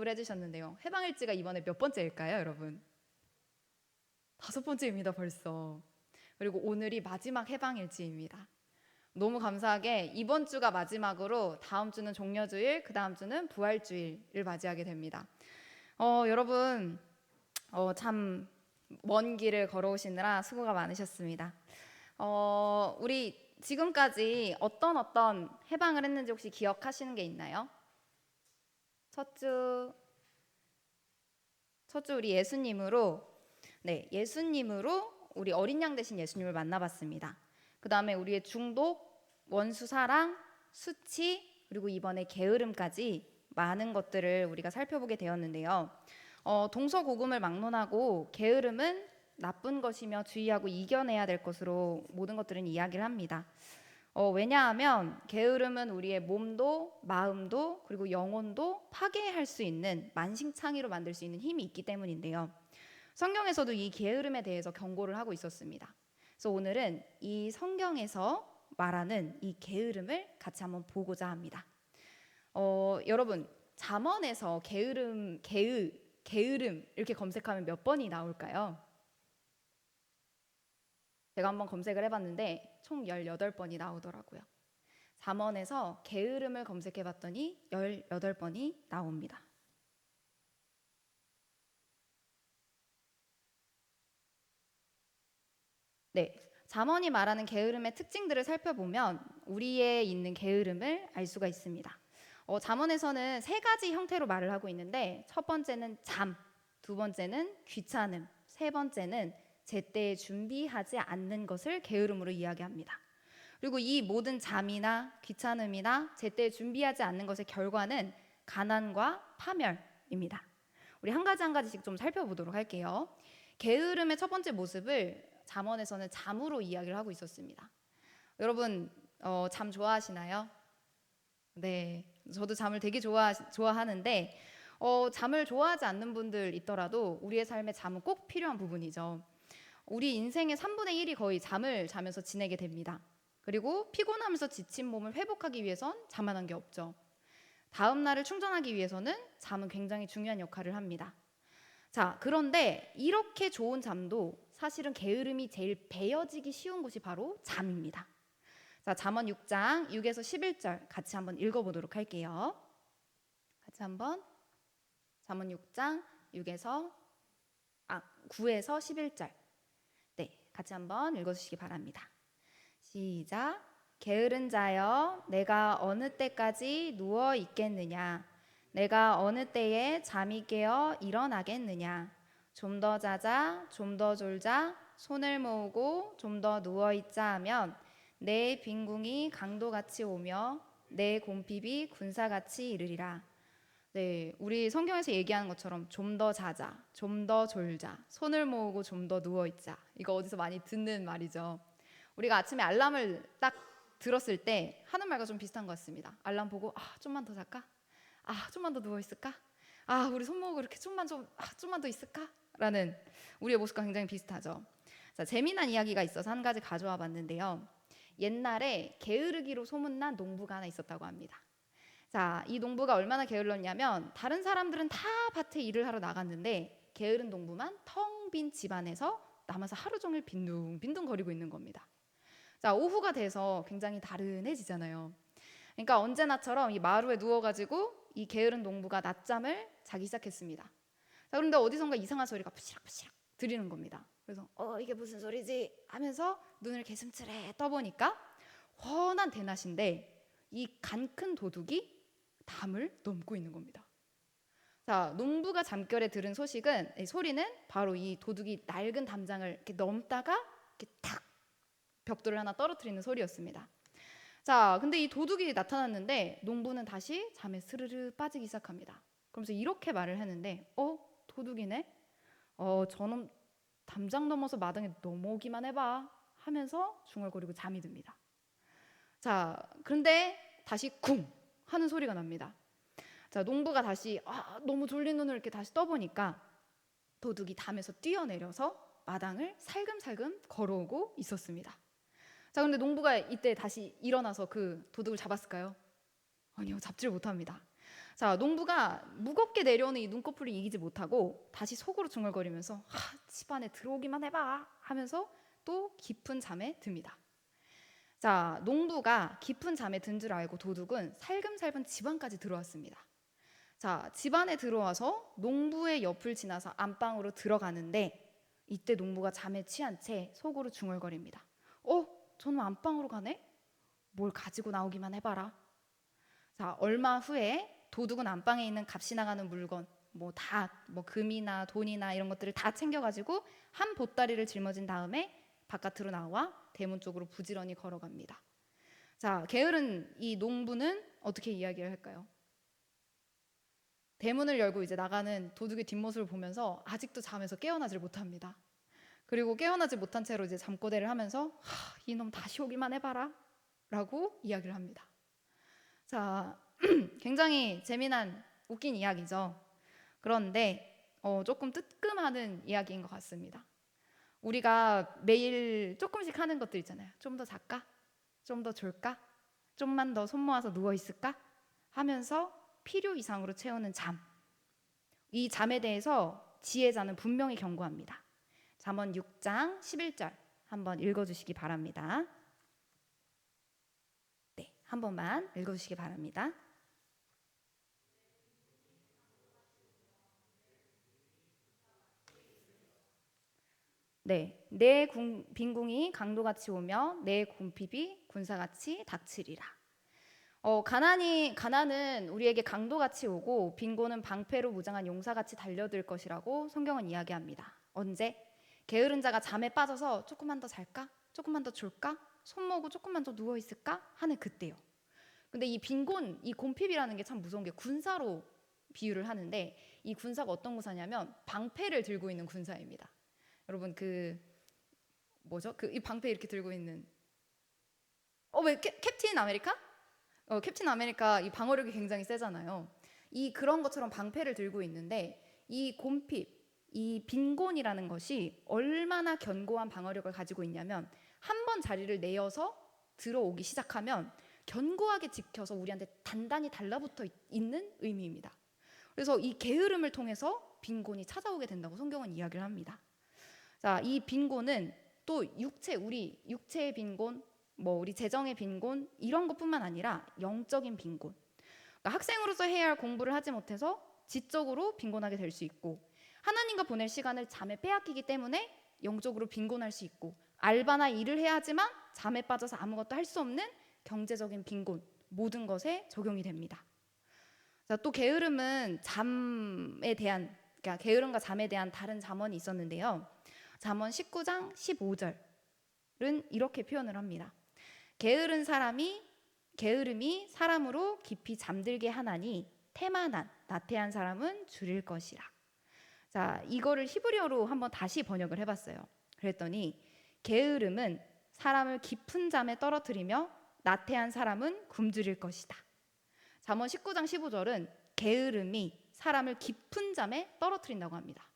연습을 해주셨는데요. 해방일지가 이번에 몇 번째일까요, 여러분? 5번째입니다, 벌써. 그리고 오늘이 마지막 해방일지입니다. 너무 감사하게 이번 주가 마지막으로 다음 주는 종려주일, 그 다음 주는 부활주일을 맞이하게 됩니다. 여러분 참 먼 길을 걸어오시느라 수고가 많으셨습니다. 우리 지금까지 어떤 해방을 했는지 혹시 기억하시는 게 있나요? 첫 주 우리 예수님으로 우리 어린 양 대신 예수님을 만나봤습니다. 그 다음에 우리의 중독, 원수 사랑, 수치, 그리고 이번에 게으름까지 많은 것들을 우리가 살펴보게 되었는데요. 동서고금을 막론하고 게으름은 나쁜 것이며 주의하고 이겨내야 될 것으로 모든 것들은 이야기를 합니다. 왜냐하면 게으름은 우리의 몸도 마음도 그리고 영혼도 파괴할 수 있는 만신창이로 만들 수 있는 힘이 있기 때문인데요. 성경에서도 이 게으름에 대해서 경고를 하고 있었습니다. 그래서 오늘은 이 성경에서 말하는 이 게으름을 같이 한번 보고자 합니다. 여러분 잠언에서 게으름 이렇게 검색하면 몇 번이 나올까요? 제가 한번 검색을 해봤는데 총 18번이 나오더라고요. 잠언에서 게으름을 검색해봤더니 18번이 나옵니다. 네, 잠언이 말하는 게으름의 특징들을 살펴보면 우리에 있는 게으름을 알 수가 있습니다. 잠언에서는 3가지 형태로 말을 하고 있는데 첫 번째는 잠, 두 번째는 귀찮음, 세 번째는 제때에 준비하지 않는 것을 게으름으로 이야기합니다. 그리고 이 모든 잠이나 귀찮음이나 제때에 준비하지 않는 것의 결과는 가난과 파멸입니다. 우리 한 가지 한 가지씩 좀 살펴보도록 할게요. 게으름의 첫 번째 모습을 잠언에서는 잠으로 이야기를 하고 있었습니다. 여러분 잠 좋아하시나요? 네, 저도 잠을 되게 좋아하는데 잠을 좋아하지 않는 분들 있더라도 우리의 삶에 잠은 꼭 필요한 부분이죠. 우리 인생의 3분의 1이 거의 잠을 자면서 지내게 됩니다. 그리고 피곤하면서 지친 몸을 회복하기 위해선 잠만한 게 없죠. 다음 날을 충전하기 위해서는 잠은 굉장히 중요한 역할을 합니다. 자, 그런데 이렇게 좋은 잠도 사실은 게으름이 제일 배어지기 쉬운 곳이 바로 잠입니다. 자, 잠언 6장 6에서 11절 같이 한번 읽어보도록 할게요. 같이 한번 잠언 6장 9에서 11절 네, 같이 한번 읽어주시기 바랍니다. 시작. 게으른 자여, 내가 어느 때까지 누워 있겠느냐? 내가 어느 때에 잠이 깨어 일어나겠느냐? 좀 더 자자, 좀 더 졸자, 손을 모으고 좀 더 누워 있자 하면 내 빈궁이 강도같이 오며 내 곰핍이 군사같이 이르리라. 네, 우리 성경에서 얘기하는 것처럼 좀 더 자자, 좀 더 졸자, 손을 모으고 좀 더 누워 있자. 이거 어디서 많이 듣는 말이죠. 우리가 아침에 알람을 딱 들었을 때 하는 말과 좀 비슷한 것 같습니다. 알람 보고 좀만 더 잘까? 좀만 더 누워 있을까? 우리 손 모으고 이렇게 좀만 더 있을까? 라는 우리의 모습과 굉장히 비슷하죠. 자, 재미난 이야기가 있어서 한 가지 가져와 봤는데요. 옛날에 게으르기로 소문난 농부가 하나 있었다고 합니다. 자, 이 농부가 얼마나 게을렀냐면 다른 사람들은 다 밭에 일을 하러 나갔는데 게으른 농부만 텅 빈 집안에서 남아서 하루 종일 빈둥빈둥 거리고 있는 겁니다. 자, 오후가 돼서 굉장히 다른해지잖아요. 그러니까 언제나처럼 이 마루에 누워가지고 이 게으른 농부가 낮잠을 자기 시작했습니다. 자, 그런데 어디선가 이상한 소리가 푸시락푸시락 들리는 겁니다. 그래서 이게 무슨 소리지 하면서 눈을 개슴츠레 떠보니까 훤한 대낮인데 이 간 큰 도둑이 담을 넘고 있는 겁니다. 자, 농부가 잠결에 들은 소리는 바로 이 도둑이 낡은 담장을 이렇게 넘다가 이렇게 탁 벽돌을 하나 떨어뜨리는 소리였습니다. 자, 근데 이 도둑이 나타났는데 농부는 다시 잠에 스르르 빠지기 시작합니다. 그러면서 이렇게 말을 했는데 도둑이네? 저놈 담장 넘어서 마당에 넘어오기만 해봐 하면서 중얼거리고 잠이 듭니다. 자, 그런데 다시 쿵 하는 소리가 납니다. 자, 농부가 다시 너무 졸린 눈을 이렇게 다시 떠보니까 도둑이 담에서 뛰어내려서 마당을 살금살금 걸어오고 있었습니다. 자, 근데 농부가 이때 다시 일어나서 그 도둑을 잡았을까요? 아니요, 잡지를 못합니다. 자, 농부가 무겁게 내려오는 이 눈꺼풀을 이기지 못하고 다시 속으로 중얼거리면서 집안에 들어오기만 해봐 하면서 또 깊은 잠에 듭니다. 자, 농부가 깊은 잠에 든 줄 알고 도둑은 살금살금 집안까지 들어왔습니다. 자, 집안에 들어와서 농부의 옆을 지나서 안방으로 들어가는데 이때 농부가 잠에 취한 채 속으로 중얼거립니다. 저놈 안방으로 가네? 뭘 가지고 나오기만 해봐라. 자, 얼마 후에 도둑은 안방에 있는 값이 나가는 물건, 금이나 돈이나 이런 것들을 다 챙겨가지고 한 보따리를 짊어진 다음에 바깥으로 나와 대문 쪽으로 부지런히 걸어갑니다. 자, 게으른 이 농부는 어떻게 이야기를 할까요? 대문을 열고 이제 나가는 도둑의 뒷모습을 보면서 아직도 잠에서 깨어나질 못합니다. 그리고 깨어나지 못한 채로 이제 잠꼬대를 하면서 이놈 다시 오기만 해봐라 라고 이야기를 합니다. 자, 굉장히 재미난 웃긴 이야기죠. 그런데 조금 뜨끔하는 이야기인 것 같습니다. 우리가 매일 조금씩 하는 것들 있잖아요. 좀 더 잘까? 좀 더 졸까? 좀만 더 손 모아서 누워 있을까? 하면서 필요 이상으로 채우는 잠. 이 잠에 대해서 지혜자는 분명히 경고합니다. 잠언 6장 11절 한번 읽어주시기 바랍니다. 네, 한 번만 읽어주시기 바랍니다. 네, 내 빈궁이 강도같이 오며 내 궁핍이 군사같이 닥치리라. 가난은 우리에게 강도같이 오고 빈곤은 방패로 무장한 용사같이 달려들 것이라고 성경은 이야기합니다. 언제? 게으른 자가 잠에 빠져서 조금만 더 잘까? 조금만 더 졸까? 손 모으고 조금만 더 누워 있을까? 하는 그때요. 근데 이 빈곤, 이 곰핍이라는 게 참 무서운 게 군사로 비유를 하는데 이 군사가 어떤 군사냐면 방패를 들고 있는 군사입니다. 여러분 이 방패 이렇게 들고 있는 왜 캡틴 아메리카? 캡틴 아메리카 이 방어력이 굉장히 세잖아요. 그런 것처럼 방패를 들고 있는데 이 곰핍, 이 빈곤이라는 것이 얼마나 견고한 방어력을 가지고 있냐면 한 번 자리를 내어서 들어오기 시작하면 견고하게 지켜서 우리한테 단단히 달라붙어 있는 의미입니다. 그래서 이 게으름을 통해서 빈곤이 찾아오게 된다고 성경은 이야기를 합니다. 자, 이 빈곤은 또 우리 육체의 빈곤, 우리 재정의 빈곤 이런 것뿐만 아니라 영적인 빈곤. 그러니까 학생으로서 해야 할 공부를 하지 못해서 지적으로 빈곤하게 될 수 있고 하나님과 보낼 시간을 잠에 빼앗기기 때문에 영적으로 빈곤할 수 있고 알바나 일을 해야 하지만 잠에 빠져서 아무것도 할 수 없는 경제적인 빈곤 모든 것에 적용이 됩니다. 자, 또 게으름은 그러니까 게으름과 잠에 대한 다른 잠언이 있었는데요. 잠언 19장 15절은 이렇게 표현을 합니다. 게으름이 사람으로 깊이 잠들게 하나니 태만한 나태한 사람은 줄일 것이라. 자, 이거를 히브리어로 한번 다시 번역을 해봤어요. 그랬더니 게으름은 사람을 깊은 잠에 떨어뜨리며 나태한 사람은 굶주릴 것이다. 잠언 19장 15절은 게으름이 사람을 깊은 잠에 떨어뜨린다고 합니다.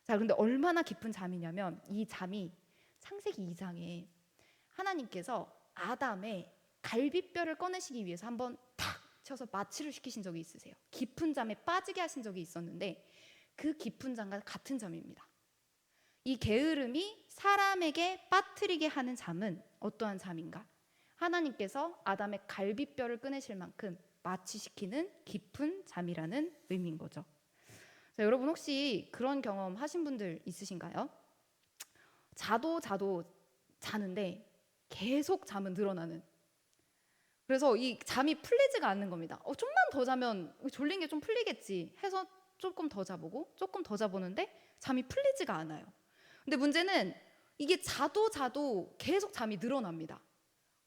자, 그런데 얼마나 깊은 잠이냐면 이 잠이 창세기 2장에 하나님께서 아담의 갈비뼈를 꺼내시기 위해서 한번 탁 쳐서 마취를 시키신 적이 있으세요. 깊은 잠에 빠지게 하신 적이 있었는데 그 깊은 잠과 같은 잠입니다. 이 게으름이 사람에게 빠뜨리게 하는 잠은 어떠한 잠인가? 하나님께서 아담의 갈비뼈를 꺼내실 만큼 마취시키는 깊은 잠이라는 의미인 거죠. 자, 여러분 혹시 그런 경험 하신 분들 있으신가요? 자도 자는데 계속 잠은 늘어나는. 그래서 이 잠이 풀리지가 않는 겁니다. 좀만 더 자면 졸린 게 좀 풀리겠지 해서 조금 더 자보고 조금 더 자보는데 잠이 풀리지가 않아요. 근데 문제는 이게 자도 계속 잠이 늘어납니다.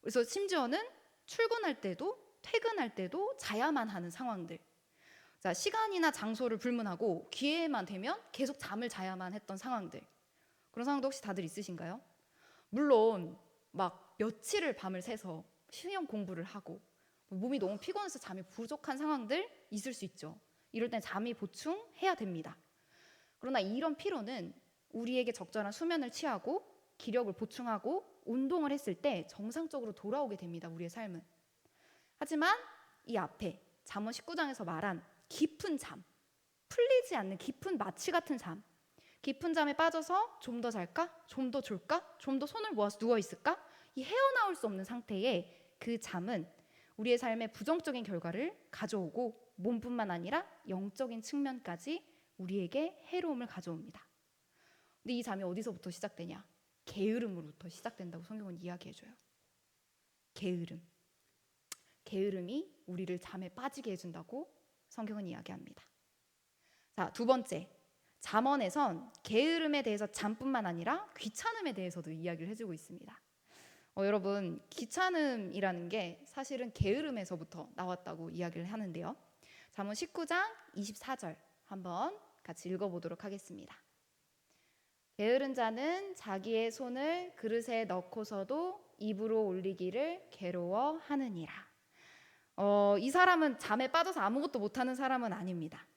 그래서 심지어는 출근할 때도 퇴근할 때도 자야만 하는 상황들. 자, 시간이나 장소를 불문하고 기회만 되면 계속 잠을 자야만 했던 상황들. 그런 상황도 혹시 다들 있으신가요? 물론 막 며칠을 밤을 새서 시험 공부를 하고 몸이 너무 피곤해서 잠이 부족한 상황들 있을 수 있죠. 이럴 땐 잠이 보충해야 됩니다. 그러나 이런 피로는 우리에게 적절한 수면을 취하고 기력을 보충하고 운동을 했을 때 정상적으로 돌아오게 됩니다. 우리의 삶은. 하지만 이 앞에 잠언 19장에서 말한 깊은 잠, 풀리지 않는 깊은 마취 같은 잠, 깊은 잠에 빠져서 좀 더 잘까? 좀 더 졸까? 좀 더 손을 모아서 누워 있을까? 이 헤어나올 수 없는 상태의 그 잠은 우리의 삶에 부정적인 결과를 가져오고 몸뿐만 아니라 영적인 측면까지 우리에게 해로움을 가져옵니다. 근데 이 잠이 어디서부터 시작되냐? 게으름으로부터 시작된다고 성경은 이야기해줘요. 게으름. 게으름이 우리를 잠에 빠지게 해준다고 성경은 이야기합니다. 자, 두 번째. 잠언에선 게으름에 대해서 잠뿐만 아니라 귀찮음에 대해서도 이야기를 해주고 있습니다. 여러분, 귀찮음이라는 게 사실은 게으름에서부터 나왔다고 이야기를 하는데요. 잠언 19장 24절 한번 같이 읽어보도록 하겠습니다. 게으른 자는 자기의 손을 그릇에 넣고서도 입으로 올리기를 괴로워하느니라. 이 사람은 잠에 빠져서 아무것도 못하는 사람은 아닙니다.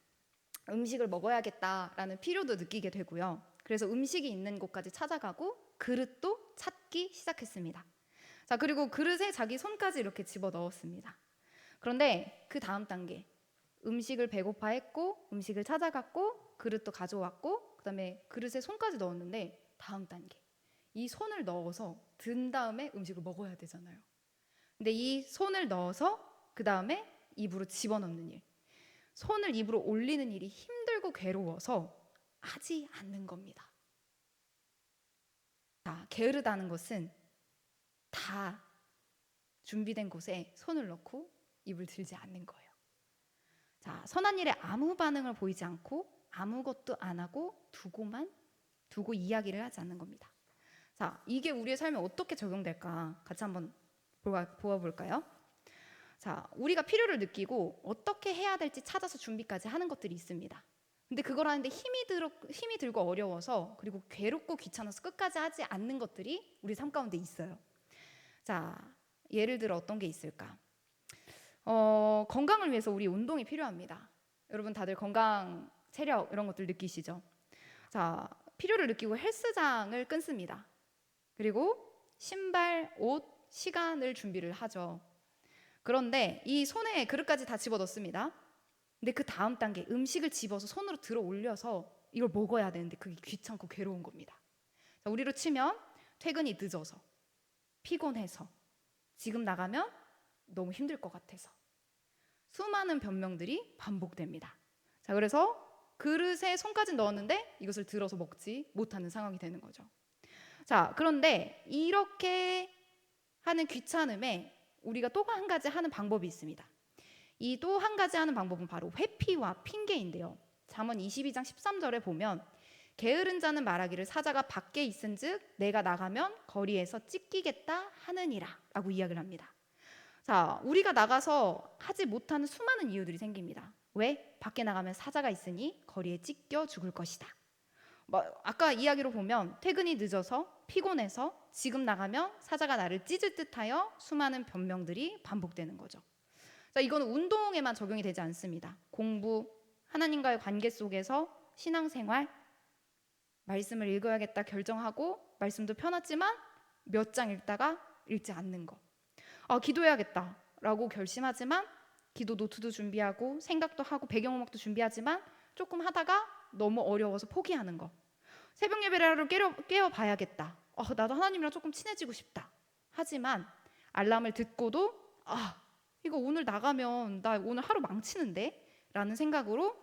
음식을 먹어야겠다라는 필요도 느끼게 되고요. 그래서 음식이 있는 곳까지 찾아가고 그릇도 찾기 시작했습니다. 자, 그리고 그릇에 자기 손까지 이렇게 집어 넣었습니다. 그런데 그 다음 단계, 음식을 배고파했고 음식을 찾아갔고 그릇도 가져왔고 그다음에 그릇에 손까지 넣었는데 다음 단계, 이 손을 넣어서 든 다음에 음식을 먹어야 되잖아요. 근데 이 손을 넣어서 그 다음에 입으로 집어넣는 일, 손을 입으로 올리는 일이 힘들고 괴로워서 하지 않는 겁니다. 자, 게으르다는 것은 다 준비된 곳에 손을 넣고 입을 들지 않는 거예요. 자, 선한 일에 아무 반응을 보이지 않고 아무것도 안 하고 두고 이야기를 하지 않는 겁니다. 자, 이게 우리의 삶에 어떻게 적용될까? 같이 한번 보아볼까요? 자, 우리가 필요를 느끼고 어떻게 해야 될지 찾아서 준비까지 하는 것들이 있습니다. 근데 그걸 하는데 힘이 들고 어려워서, 그리고 괴롭고 귀찮아서 끝까지 하지 않는 것들이 우리 삶 가운데 있어요. 자, 예를 들어 어떤 게 있을까? 건강을 위해서 우리 운동이 필요합니다. 여러분 다들 건강, 체력 이런 것들 느끼시죠? 자, 필요를 느끼고 헬스장을 끊습니다. 그리고 신발, 옷, 시간을 준비를 하죠. 그런데 이 손에 그릇까지 다 집어넣습니다. 근데 그 다음 단계, 음식을 집어서 손으로 들어 올려서 이걸 먹어야 되는데 그게 귀찮고 괴로운 겁니다. 자, 우리로 치면 퇴근이 늦어서, 피곤해서, 지금 나가면 너무 힘들 것 같아서, 수많은 변명들이 반복됩니다. 자, 그래서 그릇에 손까지 넣었는데 이것을 들어서 먹지 못하는 상황이 되는 거죠. 자, 그런데 이렇게 하는 귀찮음에 우리가 또 한 가지 하는 방법이 있습니다. 이 또 한 가지 하는 방법은 바로 회피와 핑계인데요. 잠언 22장 13절에 보면 게으른 자는 말하기를 사자가 밖에 있은즉 내가 나가면 거리에서 찢기겠다 하느니라 라고 이야기를 합니다. 자, 우리가 나가서 하지 못하는 수많은 이유들이 생깁니다. 왜? 밖에 나가면 사자가 있으니 거리에 찢겨 죽을 것이다. 아까 이야기로 보면 퇴근이 늦어서, 피곤해서, 지금 나가면 사자가 나를 찢을 듯하여 수많은 변명들이 반복되는 거죠. 자, 이거는 운동에만 적용이 되지 않습니다. 공부, 하나님과의 관계 속에서 신앙생활, 말씀을 읽어야겠다 결정하고 말씀도 펴놨지만 몇 장 읽다가 읽지 않는 거. 기도해야겠다라고 결심하지만 기도 노트도 준비하고 생각도 하고 배경음악도 준비하지만 조금 하다가 너무 어려워서 포기하는 거. 새벽 예배라도 깨워봐야겠다. 나도 하나님이랑 조금 친해지고 싶다. 하지만 알람을 듣고도 이거 오늘 나가면 나 오늘 하루 망치는데? 라는 생각으로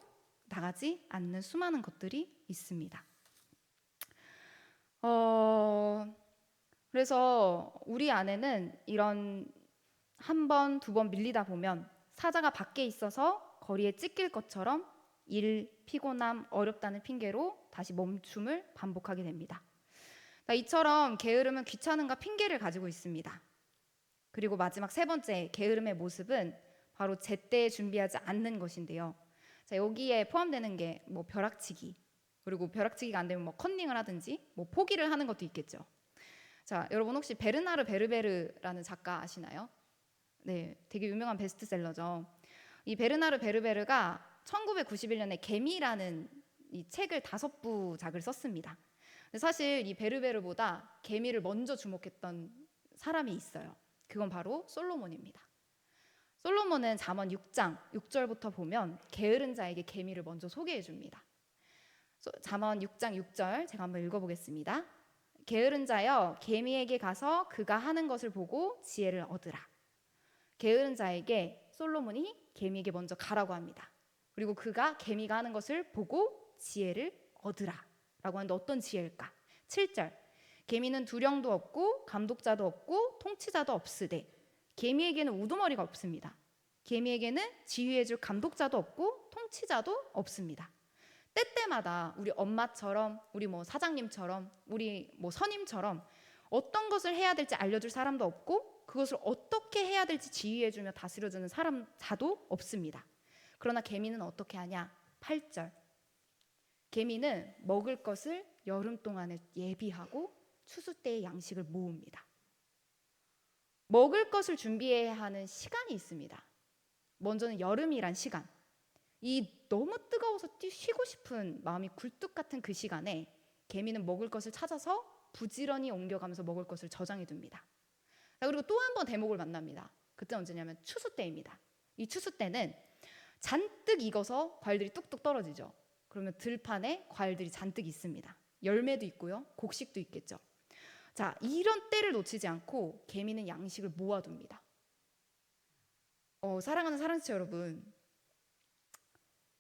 나가지 않는 수많은 것들이 있습니다. 그래서 우리 안에는 이런 한 번, 두 번 밀리다 보면 사자가 밖에 있어서 거리에 찢길 것처럼 일, 피곤함, 어렵다는 핑계로 다시 멈춤을 반복하게 됩니다. 이처럼 게으름은 귀찮음과 핑계를 가지고 있습니다. 그리고 마지막 세 번째, 게으름의 모습은 바로 제때 준비하지 않는 것인데요. 자, 여기에 포함되는 게 벼락치기, 그리고 벼락치기가 안 되면 컨닝을 하든지 포기를 하는 것도 있겠죠. 자, 여러분 혹시 베르나르 베르베르라는 작가 아시나요? 네, 되게 유명한 베스트셀러죠. 이 베르나르 베르베르가 1991년에 개미라는 이 책을 5부작을 썼습니다. 근데 사실 이 베르베르보다 개미를 먼저 주목했던 사람이 있어요. 그건 바로 솔로몬입니다. 솔로몬은 잠언 6장 6절부터 보면 게으른 자에게 계미를 먼저 소개해 줍니다. 잠언 6장 6절 제가 한번 읽어보겠습니다. 게으른 자여 계미에게 가서 그가 하는 것을 보고 지혜를 얻으라. 게으른 자에게 솔로몬이 계미에게 먼저 가라고 합니다. 그리고 그가 계미가 하는 것을 보고 지혜를 얻으라 라고 하는데 어떤 지혜일까? 7절 계미는 두령도 없고 감독자도 없고 통치자도 없으되. 계미에게는 우두머리가 없습니다. 계미에게는 지휘해줄 감독자도 없고 통치자도 없습니다. 때때마다 우리 엄마처럼, 우리 뭐 사장님처럼, 우리 뭐 선임처럼 어떤 것을 해야 될지 알려줄 사람도 없고 그것을 어떻게 해야 될지 지휘해주며 다스려주는 사람 자도 없습니다. 그러나 계미는 어떻게 하냐? 8절 계미는 먹을 것을 여름 동안에 예비하고 추수 때의 양식을 모읍니다. 먹을 것을 준비해야 하는 시간이 있습니다. 먼저는 여름이란 시간. 이 너무 뜨거워서 쉬고 싶은 마음이 굴뚝 같은 그 시간에 개미는 먹을 것을 찾아서 부지런히 옮겨가면서 먹을 것을 저장해 둡니다. 그리고 또 한 번 대목을 만납니다. 그때 언제냐면 추수 때입니다. 이 추수 때는 잔뜩 익어서 과일들이 뚝뚝 떨어지죠. 그러면 들판에 과일들이 잔뜩 있습니다. 열매도 있고요. 곡식도 있겠죠. 자, 이런 때를 놓치지 않고 개미는 양식을 모아둡니다. 사랑하는 사랑치 여러분,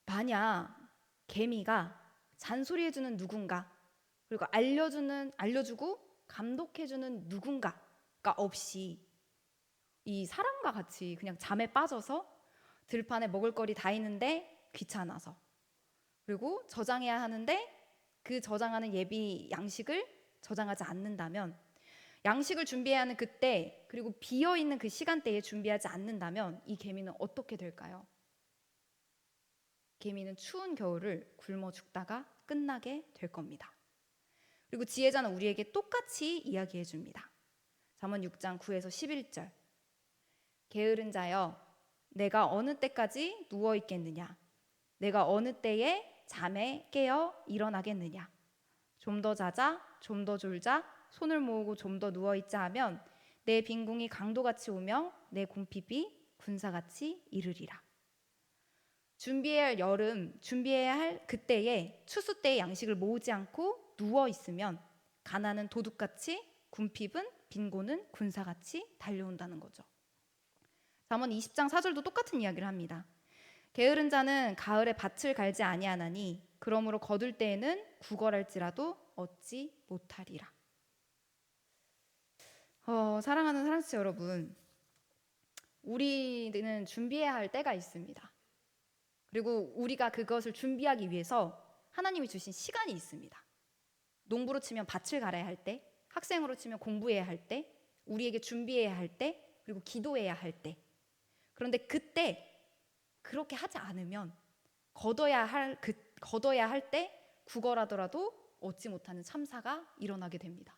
만약 개미가 잔소리해주는 누군가, 그리고 알려주고 감독해주는 누군가가 없이 이 사람과 같이 그냥 잠에 빠져서 들판에 먹을거리 다 있는데 귀찮아서, 그리고 저장해야 하는데 그 저장하는 예비 양식을 저장하지 않는다면, 양식을 준비해야 하는 그때, 그리고 비어있는 그 시간대에 준비하지 않는다면 이 개미는 어떻게 될까요? 개미는 추운 겨울을 굶어 죽다가 끝나게 될 겁니다. 그리고 지혜자는 우리에게 똑같이 이야기해 줍니다. 잠언 6장 9에서 11절 게으른 자여 내가 어느 때까지 누워 있겠느냐? 내가 어느 때에 잠에 깨어 일어나겠느냐? 좀 더 자자, 좀 더 졸자, 손을 모으고 좀 더 누워있자 하면 내 빈궁이 강도같이 오며 내 궁핍이 군사같이 이르리라. 준비해야 할 그때에 추수 때의 양식을 모으지 않고 누워있으면 가난은 도둑같이, 궁핍은 빈곤은 군사같이 달려온다는 거죠. 잠언 20장 4절도 똑같은 이야기를 합니다. 게으른 자는 가을에 밭을 갈지 아니하나니 그러므로 거둘 때에는 구걸할지라도 얻지 못하리라. 사랑하는 사랑스 여러분, 우리는 준비해야 할 때가 있습니다. 그리고 우리가 그것을 준비하기 위해서 하나님이 주신 시간이 있습니다. 농부로 치면 밭을 갈아야 할 때, 학생으로 치면 공부해야 할 때, 우리에게 준비해야 할 때, 그리고 기도해야 할 때. 그런데 그때 그렇게 하지 않으면 거둬야 할 때 구걸하더라도 얻지 못하는 참사가 일어나게 됩니다.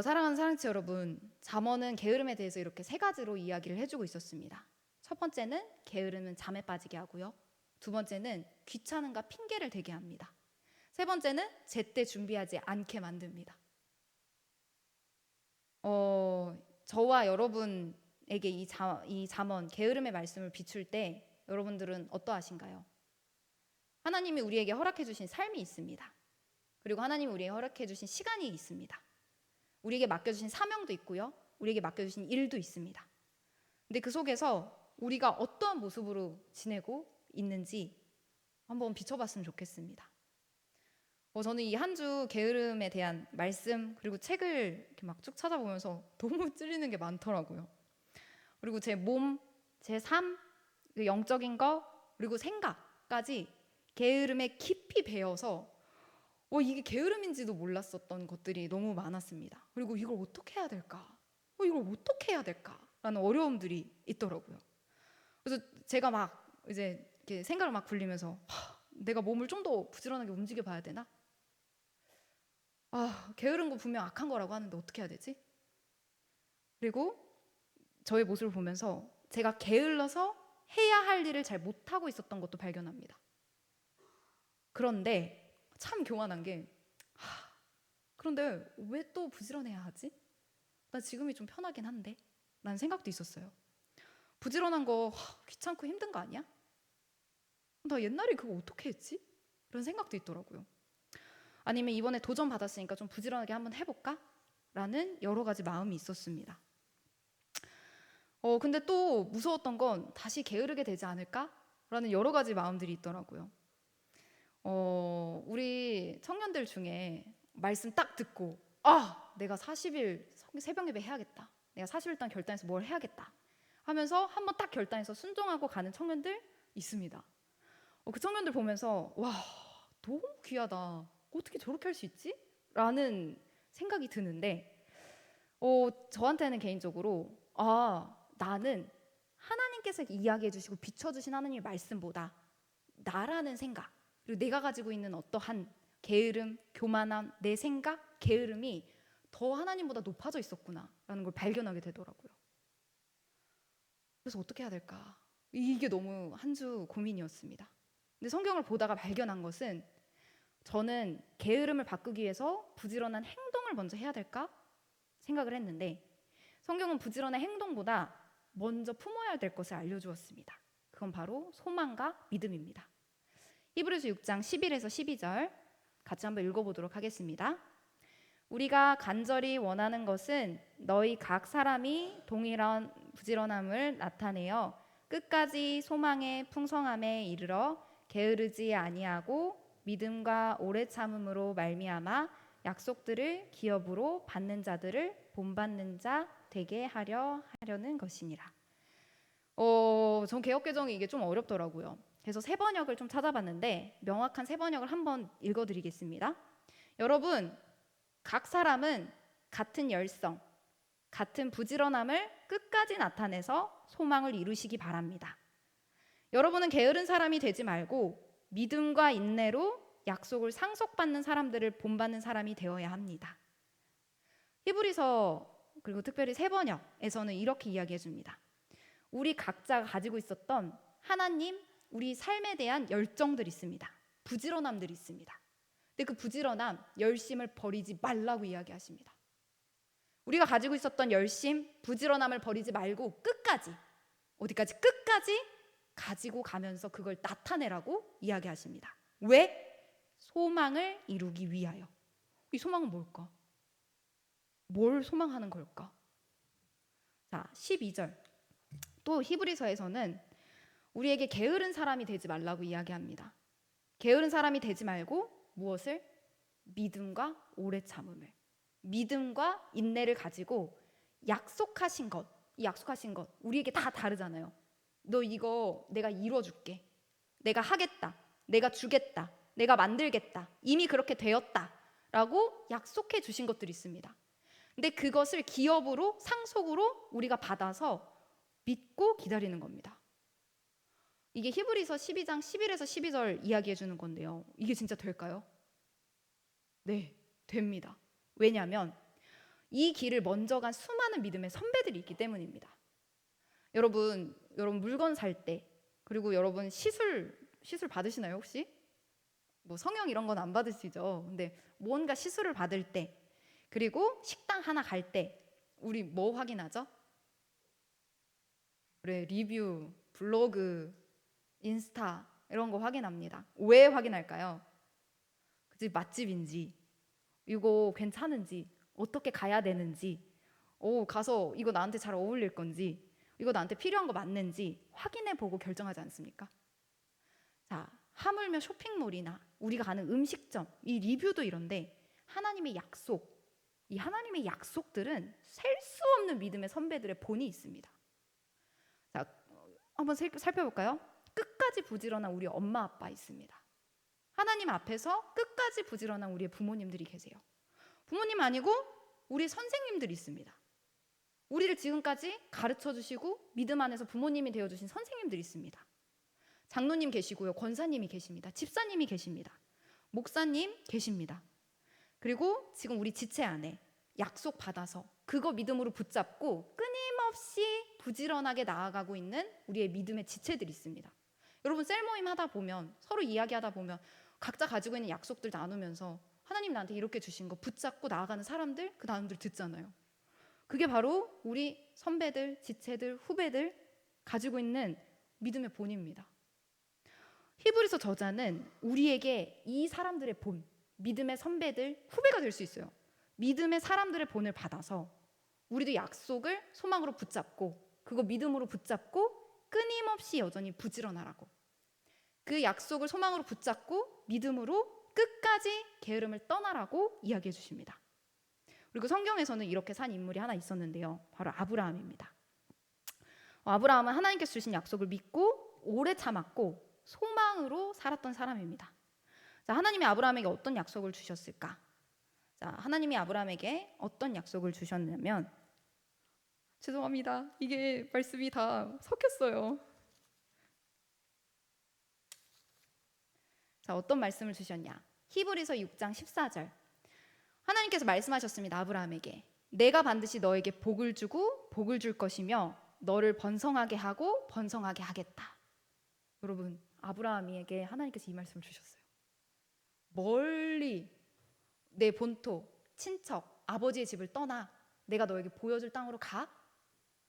사랑하는 사랑치 여러분, 잠언은 게으름에 대해서 이렇게 세 가지로 이야기를 해주고 있었습니다. 첫 번째는 게으름은 잠에 빠지게 하고요. 두 번째는 귀찮음과 핑계를 대게 합니다. 세 번째는 제때 준비하지 않게 만듭니다. 저와 여러분에게 이 잠언 게으름의 말씀을 비출 때 여러분들은 어떠하신가요? 하나님이 우리에게 허락해 주신 삶이 있습니다. 그리고 하나님이 우리에게 허락해 주신 시간이 있습니다. 우리에게 맡겨주신 사명도 있고요. 우리에게 맡겨주신 일도 있습니다. 근데 그 속에서 우리가 어떠한 모습으로 지내고 있는지 한번 비춰봤으면 좋겠습니다. 저는 이 한 주 게으름에 대한 말씀 그리고 책을 이렇게 막 쭉 찾아보면서 너무 찔리는 게 많더라고요. 그리고 제 몸, 제 삶, 영적인 거 그리고 생각까지 게으름에 깊이 배어서 이게 게으름인지도 몰랐었던 것들이 너무 많았습니다. 그리고 이걸 어떻게 해야 될까? 이걸 어떻게 해야 될까? 라는 어려움들이 있더라고요. 그래서 제가 막 이제 이렇게 생각을 막 굴리면서 내가 몸을 좀 더 부지런하게 움직여 봐야 되나? 게으른 거 분명 악한 거라고 하는데 어떻게 해야 되지? 그리고 저의 모습을 보면서 제가 게을러서 해야 할 일을 잘 못하고 있었던 것도 발견합니다. 그런데 참 교만한 게 그런데 왜 또 부지런해야 하지? 나 지금이 좀 편하긴 한데 라는 생각도 있었어요. 부지런한 거 귀찮고 힘든 거 아니야? 나 옛날에 그거 어떻게 했지? 이런 생각도 있더라고요. 아니면 이번에 도전 받았으니까 좀 부지런하게 한번 해볼까? 라는 여러 가지 마음이 있었습니다. 근데 또 무서웠던 건 다시 게으르게 되지 않을까? 라는 여러 가지 마음들이 있더라고요. 우리 청년들 중에 말씀 딱 듣고 내가 40일 새벽 예배 해야겠다. 내가 40일 동안 결단해서 뭘 해야겠다 하면서 한번 딱 결단해서 순종하고 가는 청년들 있습니다. 그 청년들 보면서 와, 너무 귀하다. 어떻게 저렇게 할 수 있지? 라는 생각이 드는데 저한테는 개인적으로 나는 하나님께서 이야기해 주시고 비춰주신 하나님의 말씀보다 나라는 생각, 그리고 내가 가지고 있는 어떠한 게으름, 교만함, 내 생각, 게으름이 더 하나님보다 높아져 있었구나라는 걸 발견하게 되더라고요. 그래서 어떻게 해야 될까? 이게 너무 한 주 고민이었습니다. 근데 성경을 보다가 발견한 것은 저는 게으름을 바꾸기 위해서 부지런한 행동을 먼저 해야 될까 생각을 했는데 성경은 부지런한 행동보다 먼저 품어야 될 것을 알려주었습니다. 그건 바로 소망과 믿음입니다. 히브리서 6장 11에서 12절 같이 한번 읽어보도록 하겠습니다. 우리가 간절히 원하는 것은 너희 각 사람이 동일한 부지런함을 나타내어 끝까지 소망의 풍성함에 이르러 게으르지 아니하고 믿음과 오래 참음으로 말미암아 약속들을 기업으로 받는 자들을 본받는 자 되게 하려는 것이니라. 전 개역개정이 이게 좀 어렵더라고요. 그래서 세 번역을 좀 찾아봤는데 명확한 세 번역을 한번 읽어드리겠습니다. 여러분, 각 사람은 같은 열성, 같은 부지런함을 끝까지 나타내서 소망을 이루시기 바랍니다. 여러분은 게으른 사람이 되지 말고 믿음과 인내로 약속을 상속받는 사람들을 본받는 사람이 되어야 합니다. 히브리서 그리고 특별히 세 번역에서는 이렇게 이야기해 줍니다. 우리 각자가 가지고 있었던 하나님, 우리 삶에 대한 열정들이 있습니다. 부지런함들이 있습니다. 근데 그 부지런함, 열심을 버리지 말라고 이야기하십니다. 우리가 가지고 있었던 열심, 부지런함을 버리지 말고 끝까지, 어디까지? 끝까지 가지고 가면서 그걸 나타내라고 이야기하십니다. 왜? 소망을 이루기 위하여. 이 소망은 뭘까? 뭘 소망하는 걸까? 자, 12절. 또 히브리서에서는 우리에게 게으른 사람이 되지 말라고 이야기합니다. 게으른 사람이 되지 말고 무엇을? 믿음과 오래 참음을, 믿음과 인내를 가지고 약속하신 것, 이 약속하신 것 우리에게 다 다르잖아요. 너 이거 내가 이뤄줄게, 내가 하겠다, 내가 주겠다, 내가 만들겠다, 이미 그렇게 되었다 라고 약속해 주신 것들이 있습니다. 근데 그것을 기업으로, 상속으로 우리가 받아서 믿고 기다리는 겁니다. 이게 히브리서 12장 11에서 12절 이야기해 주는 건데요, 이게 진짜 될까요? 네, 됩니다. 왜냐하면 이 길을 먼저 간 수많은 믿음의 선배들이 있기 때문입니다. 여러분 물건 살 때, 그리고 여러분 시술 받으시나요 혹시? 뭐 성형 이런 건 안 받으시죠? 근데 뭔가 시술을 받을 때, 그리고 식당 하나 갈 때 우리 뭐 확인하죠? 그래, 리뷰, 블로그, 인스타 이런 거 확인합니다. 왜 확인할까요? 그 집 맛집인지, 이거 괜찮은지, 어떻게 가야 되는지, 가서 이거 나한테 잘 어울릴 건지, 이거 나한테 필요한 거 맞는지 확인해보고 결정하지 않습니까? 자, 하물며 쇼핑몰이나 우리가 가는 음식점, 이 리뷰도 이런데 하나님의 약속, 이 하나님의 약속들은 셀 수 없는 믿음의 선배들의 본이 있습니다. 자, 한번 살펴볼까요? 끝까지 부지런한 우리 엄마 아빠 있습니다. 하나님 앞에서 끝까지 부지런한 우리의 부모님들이 계세요. 부모님 아니고 우리 선생님들이 있습니다. 우리를 지금까지 가르쳐 주시고 믿음 안에서 부모님이 되어주신 선생님들이 있습니다. 장로님 계시고요, 권사님이 계십니다, 집사님이 계십니다, 목사님 계십니다. 그리고 지금 우리 지체 안에 약속 받아서 그거 믿음으로 붙잡고 끊임없이 부지런하게 나아가고 있는 우리의 믿음의 지체들이 있습니다. 여러분 셀 모임 하다 보면, 서로 이야기하다 보면 각자 가지고 있는 약속들 나누면서 하나님 나한테 이렇게 주신 거 붙잡고 나아가는 사람들, 그 사람들 듣잖아요. 그게 바로 우리 선배들, 지체들, 후배들, 가지고 있는 믿음의 본입니다. 히브리서 저자는 우리에게 이 사람들의 본, 믿음의 선배들, 후배가 될 수 있어요. 믿음의 사람들의 본을 받아서 우리도 약속을 소망으로 붙잡고 그거 믿음으로 붙잡고 끊임없이 여전히 부지런하라고, 그 약속을 소망으로 붙잡고 믿음으로 끝까지 게으름을 떠나라고 이야기해 주십니다. 그리고 성경에서는 이렇게 산 인물이 하나 있었는데요. 바로 아브라함입니다. 아브라함은 하나님께서 주신 약속을 믿고 오래 참았고 소망으로 살았던 사람입니다. 자, 하나님이 아브라함에게 어떤 약속을 주셨을까? 자, 하나님이 아브라함에게 어떤 약속을 주셨냐면, 죄송합니다. 이게 말씀이 다 섞였어요. 자, 어떤 말씀을 주셨냐? 히브리서 6장 14절. 하나님께서 말씀하셨습니다. 아브라함에게 내가 반드시 너에게 복을 주고 복을 줄 것이며 너를 번성하게 하고 번성하게 하겠다. 여러분, 아브라함에게 하나님께서 이 말씀을 주셨어요. 멀리 내 본토, 친척, 아버지의 집을 떠나 내가 너에게 보여줄 땅으로 가.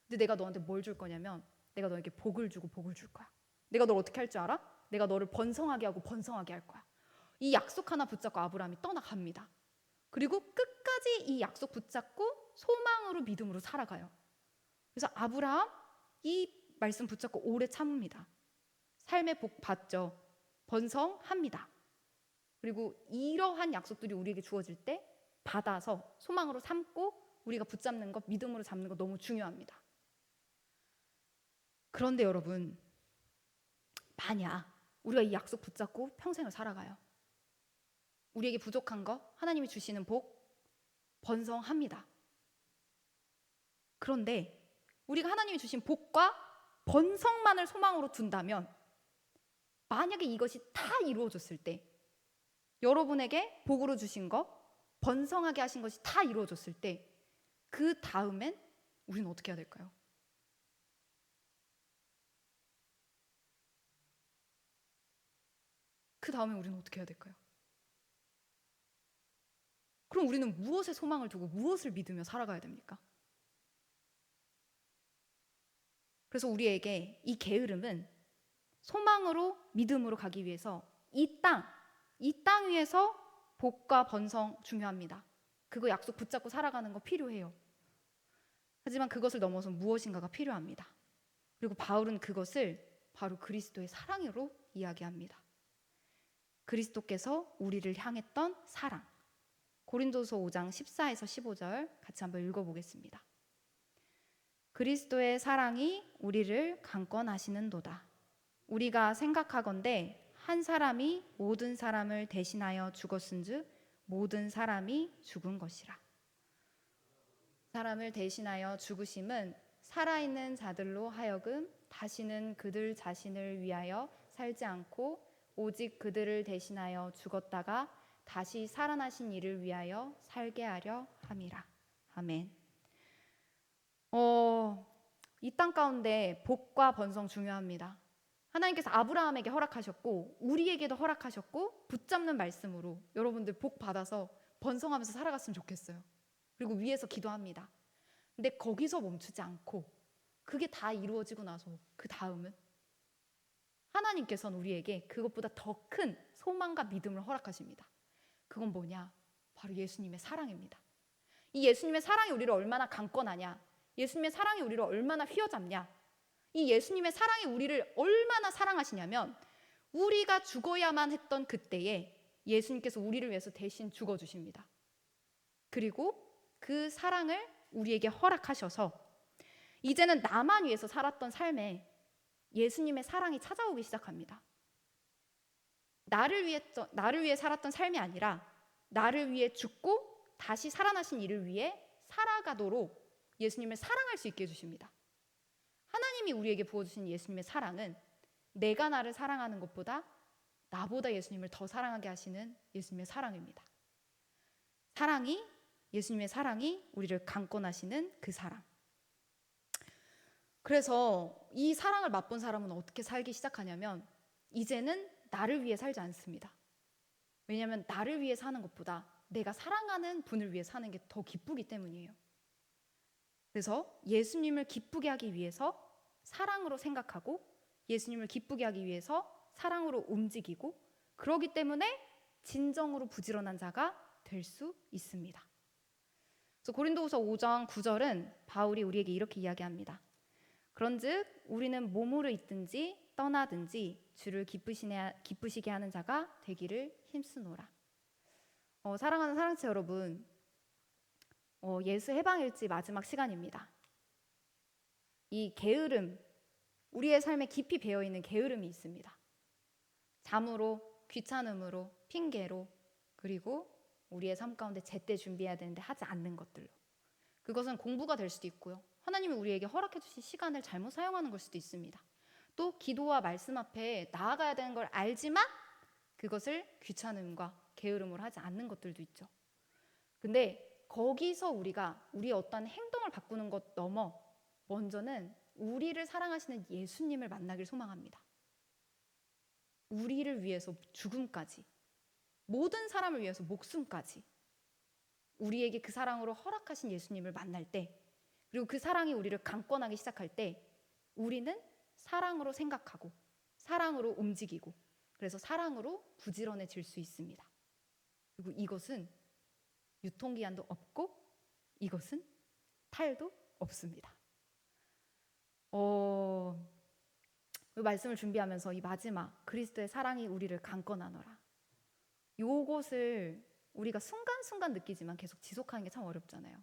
근데 내가 너한테 뭘 줄 거냐면 내가 너에게 복을 주고 복을 줄 거야. 내가 널 어떻게 할 줄 알아? 내가 너를 번성하게 하고 번성하게 할 거야. 이 약속 하나 붙잡고 아브라함이 떠나갑니다. 그리고 끝까지 이 약속 붙잡고 소망으로 믿음으로 살아가요. 그래서 아브라함 이 말씀 붙잡고 오래 참습니다. 삶의 복 받죠. 번성합니다. 그리고 이러한 약속들이 우리에게 주어질 때 받아서 소망으로 삼고 우리가 붙잡는 것, 믿음으로 잡는 것 너무 중요합니다. 그런데 여러분, 만약 우리가 이 약속 붙잡고 평생을 살아가요. 우리에게 부족한 거, 하나님이 주시는 복, 번성합니다. 그런데 우리가 하나님이 주신 복과 번성만을 소망으로 둔다면, 만약에 이것이 다 이루어졌을 때, 여러분에게 복으로 주신 거, 번성하게 하신 것이 다 이루어졌을 때, 그 다음엔 우리는 어떻게 해야 될까요? 그 다음에 우리는 어떻게 해야 될까요? 그럼 우리는 무엇에 소망을 두고 무엇을 믿으며 살아가야 됩니까? 그래서 우리에게 이 게으름은 소망으로 믿음으로 가기 위해서 이 땅 위에서 복과 번성 중요합니다. 그거 약속 붙잡고 살아가는 거 필요해요. 하지만 그것을 넘어서 무엇인가가 필요합니다. 그리고 바울은 그것을 바로 그리스도의 사랑으로 이야기합니다. 그리스도께서 우리를 향했던 사랑. 고린도서 5장 14에서 15절 같이 한번 읽어보겠습니다. 그리스도의 사랑이 우리를 강권하시는도다. 우리가 생각하건대 한 사람이 모든 사람을 대신하여 죽었은즉 모든 사람이 죽은 것이라. 사람을 대신하여 죽으심은 살아있는 자들로 하여금 다시는 그들 자신을 위하여 살지 않고 오직 그들을 대신하여 죽었다가 다시 살아나신 이를 위하여 살게 하려 함이라. 아멘. 이 땅 가운데 복과 번성 중요합니다. 하나님께서 아브라함에게 허락하셨고 우리에게도 허락하셨고 붙잡는 말씀으로 여러분들 복 받아서 번성하면서 살아갔으면 좋겠어요. 그리고 위에서 기도합니다. 근데 거기서 멈추지 않고 그게 다 이루어지고 나서 그 다음은 하나님께서는 우리에게 그것보다 더 큰 소망과 믿음을 허락하십니다. 그건 뭐냐? 바로 예수님의 사랑입니다. 이 예수님의 사랑이 우리를 얼마나 강권하냐? 예수님의 사랑이 우리를 얼마나 휘어잡냐? 이 예수님의 사랑이 우리를 얼마나 사랑하시냐면 우리가 죽어야만 했던 그때에 예수님께서 우리를 위해서 대신 죽어주십니다. 그리고 그 사랑을 우리에게 허락하셔서 이제는 나만 위해서 살았던 삶에 예수님의 사랑이 찾아오기 시작합니다. 나를 위해 살았던 삶이 아니라 나를 위해 죽고 다시 살아나신 이를 위해 살아가도록 예수님을 사랑할 수 있게 해주십니다. 하나님이 우리에게 부어주신 예수님의 사랑은 내가 나를 사랑하는 것보다 나보다 예수님을 더 사랑하게 하시는 예수님의 사랑입니다. 예수님의 사랑이 우리를 강권하시는 그 사랑. 그래서 이 사랑을 맛본 사람은 어떻게 살기 시작하냐면 이제는 나를 위해 살지 않습니다. 왜냐하면 나를 위해 사는 것보다 내가 사랑하는 분을 위해 사는 게 더 기쁘기 때문이에요. 그래서 예수님을 기쁘게 하기 위해서 사랑으로 생각하고 예수님을 기쁘게 하기 위해서 사랑으로 움직이고, 그러기 때문에 진정으로 부지런한 자가 될 수 있습니다. 그래서 고린도후서 5장 9절은 바울이 우리에게 이렇게 이야기합니다. 그런즉 우리는 몸으로 있든지 떠나든지 주를 기쁘시게 하는 자가 되기를 힘쓰노라. 사랑하는 사랑치 여러분, 예수 해방일지 마지막 시간입니다. 이 게으름, 우리의 삶에 깊이 배어있는 게으름이 있습니다. 잠으로, 귀찮음으로, 핑계로, 그리고 우리의 삶 가운데 제때 준비해야 되는데 하지 않는 것들로. 그것은 공부가 될 수도 있고요, 하나님이 우리에게 허락해 주신 시간을 잘못 사용하는 걸 수도 있습니다. 또 기도와 말씀 앞에 나아가야 되는 걸 알지만 그것을 귀찮음과 게으름으로 하지 않는 것들도 있죠. 근데 거기서 우리가 우리의 어떠한 행동을 바꾸는 것 넘어 먼저는 우리를 사랑하시는 예수님을 만나길 소망합니다. 우리를 위해서 죽음까지, 모든 사람을 위해서 목숨까지 우리에게 그 사랑으로 허락하신 예수님을 만날 때, 그리고 그 사랑이 우리를 강권하기 시작할 때 우리는 사랑으로 생각하고 사랑으로 움직이고, 그래서 사랑으로 부지런해질 수 있습니다. 그리고 이것은 유통기한도 없고 이것은 탈도 없습니다. 이 말씀을 준비하면서 이 마지막 그리스도의 사랑이 우리를 강권하노라, 요것을 우리가 순간순간 느끼지만 계속 지속하는 게 참 어렵잖아요.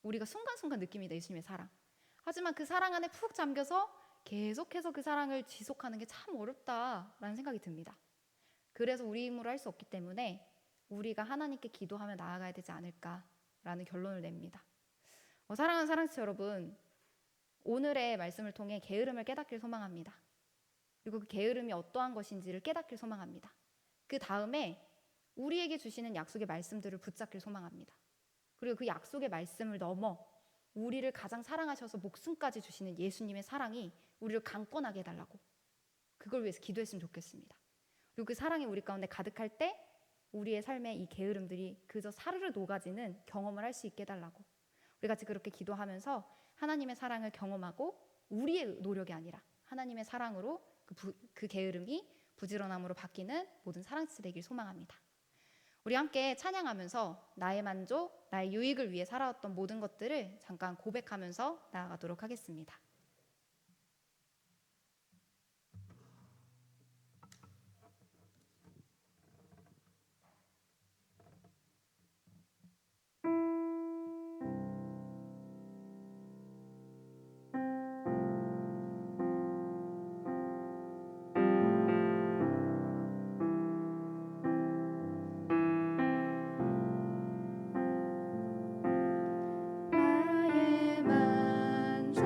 우리가 순간순간 느낍니다, 예수님의 사랑. 하지만 그 사랑 안에 푹 잠겨서 계속해서 그 사랑을 지속하는 게 참 어렵다라는 생각이 듭니다. 그래서 우리 힘으로 할 수 없기 때문에 우리가 하나님께 기도하며 나아가야 되지 않을까라는 결론을 냅니다. 사랑하는 사랑치 여러분, 오늘의 말씀을 통해 게으름을 깨닫길 소망합니다. 그리고 그 게으름이 어떠한 것인지를 깨닫길 소망합니다. 그 다음에 우리에게 주시는 약속의 말씀들을 붙잡길 소망합니다. 그리고 그 약속의 말씀을 넘어 우리를 가장 사랑하셔서 목숨까지 주시는 예수님의 사랑이 우리를 강권하게 해달라고, 그걸 위해서 기도했으면 좋겠습니다. 그리고 그 사랑이 우리 가운데 가득할 때 우리의 삶의 이 게으름들이 그저 사르르 녹아지는 경험을 할 수 있게 해달라고, 우리 같이 그렇게 기도하면서 하나님의 사랑을 경험하고 우리의 노력이 아니라 하나님의 사랑으로 그 게으름이 부지런함으로 바뀌는 모든 사랑치 되길 소망합니다. 우리 함께 찬양하면서 나의 만족, 나의 유익을 위해 살아왔던 모든 것들을 잠깐 고백하면서 나아가도록 하겠습니다. 나의 만족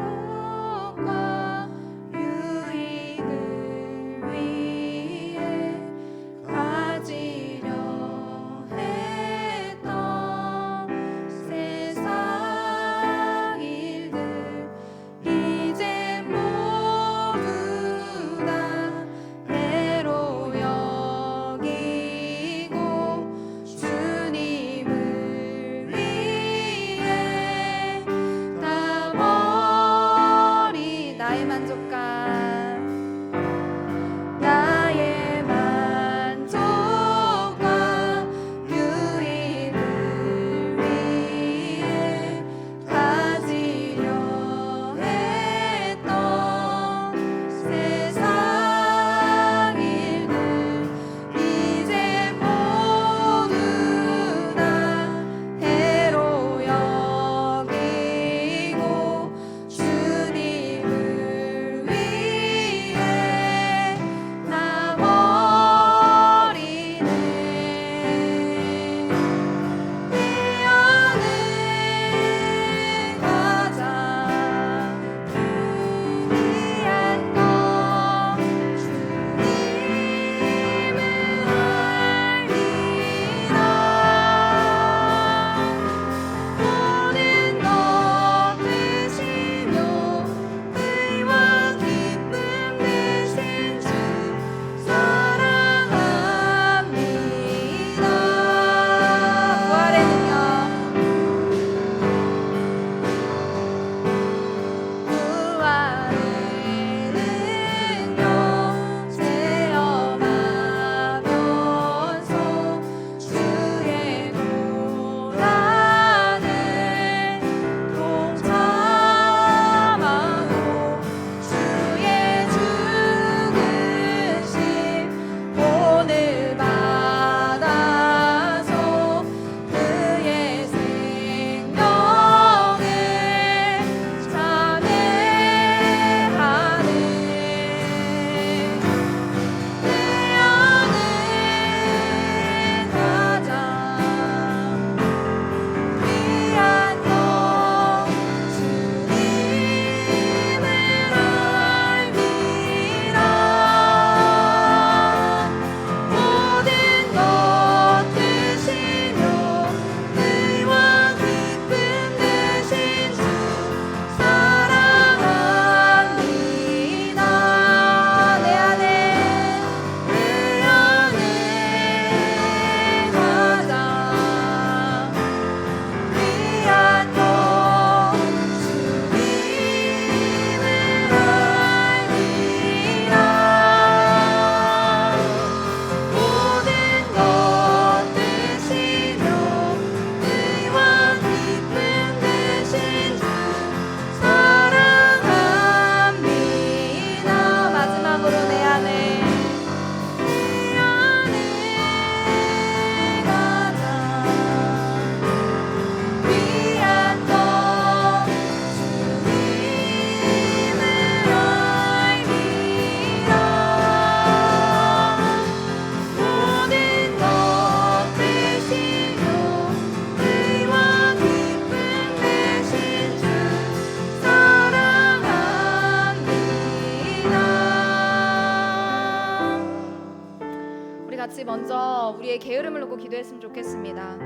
같이 먼저 우리의 게으름을 놓고 기도했으면 좋겠습니다.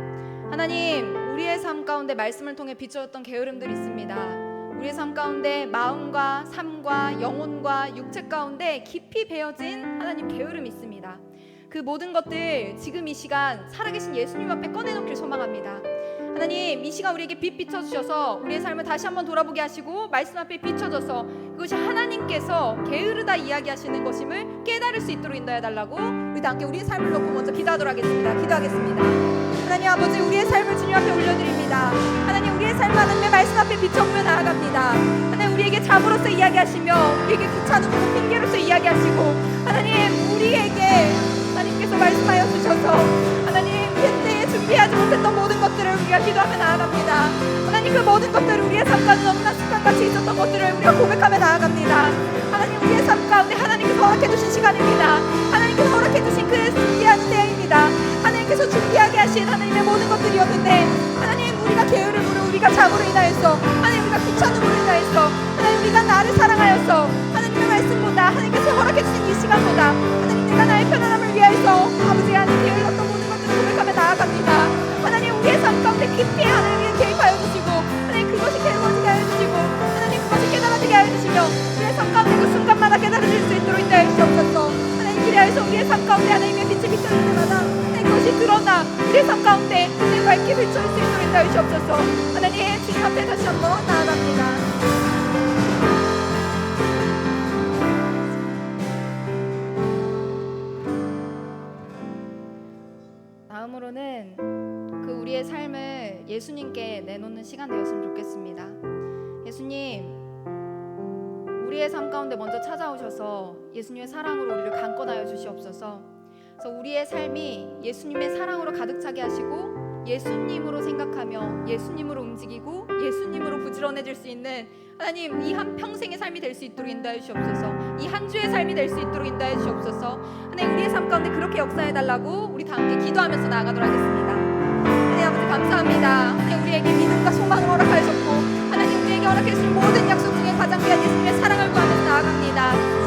하나님, 우리의 삶 가운데 말씀을 통해 비춰졌던 게으름들이 있습니다. 우리의 삶 가운데 마음과 삶과 영혼과 육체 가운데 깊이 배어진 하나님 게으름이 있습니다. 그 모든 것들 지금 이 시간 살아계신 예수님 앞에 꺼내놓길 소망합니다. 하나님, 이 시간 우리에게 빛 비춰주셔서 우리의 삶을 다시 한번 돌아보게 하시고 말씀 앞에 비춰져서 그것이 하나님께서 게으르다 이야기하시는 것임을 깨달을 수 있도록 인도해 달라고 우리 다 함께 우리의 삶을 놓고 먼저 기도하도록 하겠습니다. 기도하겠습니다. 하나님 아버지, 우리의 삶을 주님 앞에 올려드립니다. 하나님, 우리의 삶 하나님의 말씀 앞에 비춰보며 나아갑니다. 하나님, 우리에게 잠으로서 이야기하시며 우리에게 귀찮음으로 핑계로서 이야기하시고 하나님, 우리에게 하나님께서 말씀하여 주셔서 하나님 그때에 준비하지 못했던 모든 것들을 우리가 기도하며 나아갑니다. 하나님, 그 모든 것들을 우리의 삶 가운데 너무나 습관같이 있었던 것들을 우리가 고백하며 나아갑니다. 하나님, 우리의 삶 가운데 하나님께서 허락해 주신 시간입니다. 하나님께서 허락해 주신 그 준비하는 때입니다. 하나님께서 준비하게 하신 하나님의 모든 것들이었는데 하나님, 우리가 게으름으로, 우리가 잠으로 인하여서, 하나님 우리가 귀찮음으로 인하여서, 하나님 우리가 나를 사랑하여서 하나님의 말씀보다, 하나님께서 허락해 주신 이 시간보다 하나님 내가 나의 편안함을 위하여서 아버지 하나님 게을렀던 모든 것들을 고백하며 나아갑니다. 하나님, 우리의 삶 가운데 깊이 하나님께 개입하여 주시고 하나님 그것이 괴로워지게 하여 주시고 하나님 그것이 깨달아지게 하여 주시며 우리의 삶 가운데 그 순간마다 깨달아질 수 있도록 인도하여 주시옵소서. 하나님, 그리하여서 우리의 삶 가운데 하나님의 빛이 비춰질 때마다 하나님 그것이 드러나 우리의 삶 가운데 하나님 밝게 비춰질 수 있도록 인도하여 주시옵소서. 하나님, 주님 앞에 다시 한번 나아갑니다. 다음으로는 그 우리의 삶을 예수님께 내놓는 시간 되었으면 좋겠습니다. 예수님, 우리의 삶 가운데 먼저 찾아오셔서 예수님의 사랑으로 우리를 강권하여 주시옵소서. 그래서 우리의 삶이 예수님의 사랑으로 가득 차게 하시고 예수님으로 생각하며 예수님으로 움직이고 예수님으로 부지런해질 수 있는 하나님, 이 한 평생의 삶이 될 수 있도록 인도해 주시옵소서. 이 한 주의 삶이 될 수 있도록 인도해 주시옵소서. 하나님, 우리의 삶 가운데 그렇게 역사해 달라고 우리 다 함께 기도하면서 나아가도록 하겠습니다. 하나님 아버지, 감사합니다. 하나님, 우리에게 믿음과 소망을 허락하셨고 하나님 우리에게 허락해 주신 모든 약속 중에 가장 귀한 예수님의 사랑을 구하면서 나아갑니다.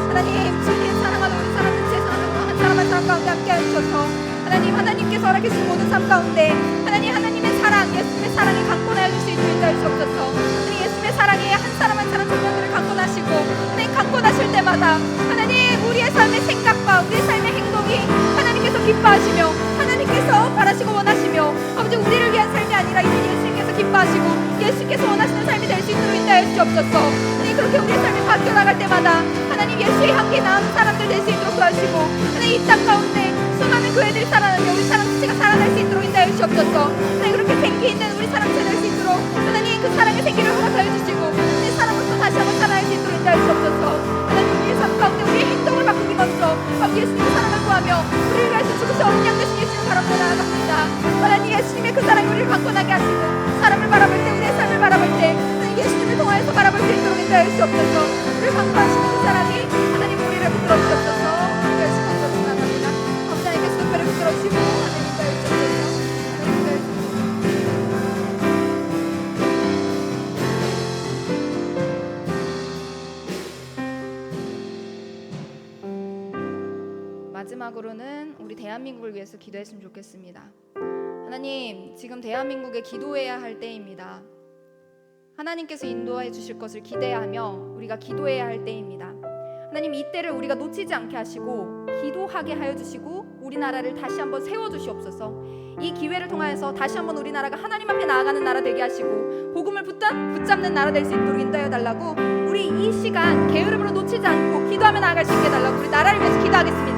하나님, 주님의 사랑하는 우리 사람 전체의 사랑을 한 사람 한 사람 가운데 함께 하셔서 하나님, 하나님께서 허락해 주신 모든 삶 가운데 하나님, 하나님의 사랑, 예수님의 사랑이 강권하여 줄 수 있도록 인도해 주옵소서. 하나님, 예수님의 사랑에 한 사람 한 사람 청년들을 강권하시고 하나님, 강권하실 때마다 하나님, 우리의 삶의 생각과 우리의 삶의 행동이 하나님께서 기뻐하시며 하나님께서 바라시고 원하시며 아버지, 우리를 위한 삶이 아니라 이제 예수님께서 기뻐하시고 예수께서 원하시는 삶이 될 수 있도록 인도하여 주옵소서. 하나님, 그렇게 우리의 삶이 바뀌어 나갈 때마다 하나님, 예수의 향기 나는 사람들 될 수 있도록 도와주시고 하나님, 이 땅 가운데 수많은 교회들이 살아나며 우리 사랑 자체가 살아날 수 있도록 인도하여 주옵소서. 하나님, 그렇게 생기 있는 우리 사랑 자체 될 수 있도록 하나님, 그 사랑의 생기를 허락하여 주시고 하나님, 사랑으로서 다시 한번 살아날 수 있도록 인도하여 주옵소서. 하나님, 우리의 삶 가운데 우리의 행동을 바꾸기로써 예수님의 사랑을 구하며 우리를 위하여 죽으신 어린 양 되신 예수님을 바라보며 나아갑니다. 하나님, 예수님의 그 사랑이 우리를 강권하게 하시고 사람을 바라볼 때, 우리의 삶을 바라볼 때 하나님, 예수님을 통하여서 바라볼 수 있도록 인도하여 주옵소서. 우리를 강권하시는 그 사랑이 하나님, 우리를 붙들어 주옵소서. 열심히 붙들어 나갑니다. 아버지, 하나님께서 특별히 붙들어 주시고 하나님 인도하여 주옵소서. 하나님 인도하여 주옵소서. 마지막으로는 우리 대한민국을 위해서 기도했으면 좋겠습니다. 하나님, 지금 대한민국에 기도해야 할 때입니다. 하나님께서 인도해 주실 것을 기대하며 우리가 기도해야 할 때입니다. 하나님, 이 때를 우리가 놓치지 않게 하시고 기도하게 하여 주시고 우리나라를 다시 한번 세워주시옵소서. 이 기회를 통하여서 다시 한번 우리나라가 하나님 앞에 나아가는 나라 되게 하시고 복음을 붙잡는 나라 될 수 있도록 인도하여 달라고, 우리 이 시간 게으름으로 놓치지 않고 기도하며 나아갈 수 있게 해달라고 우리 나라를 위해서 기도하겠습니다.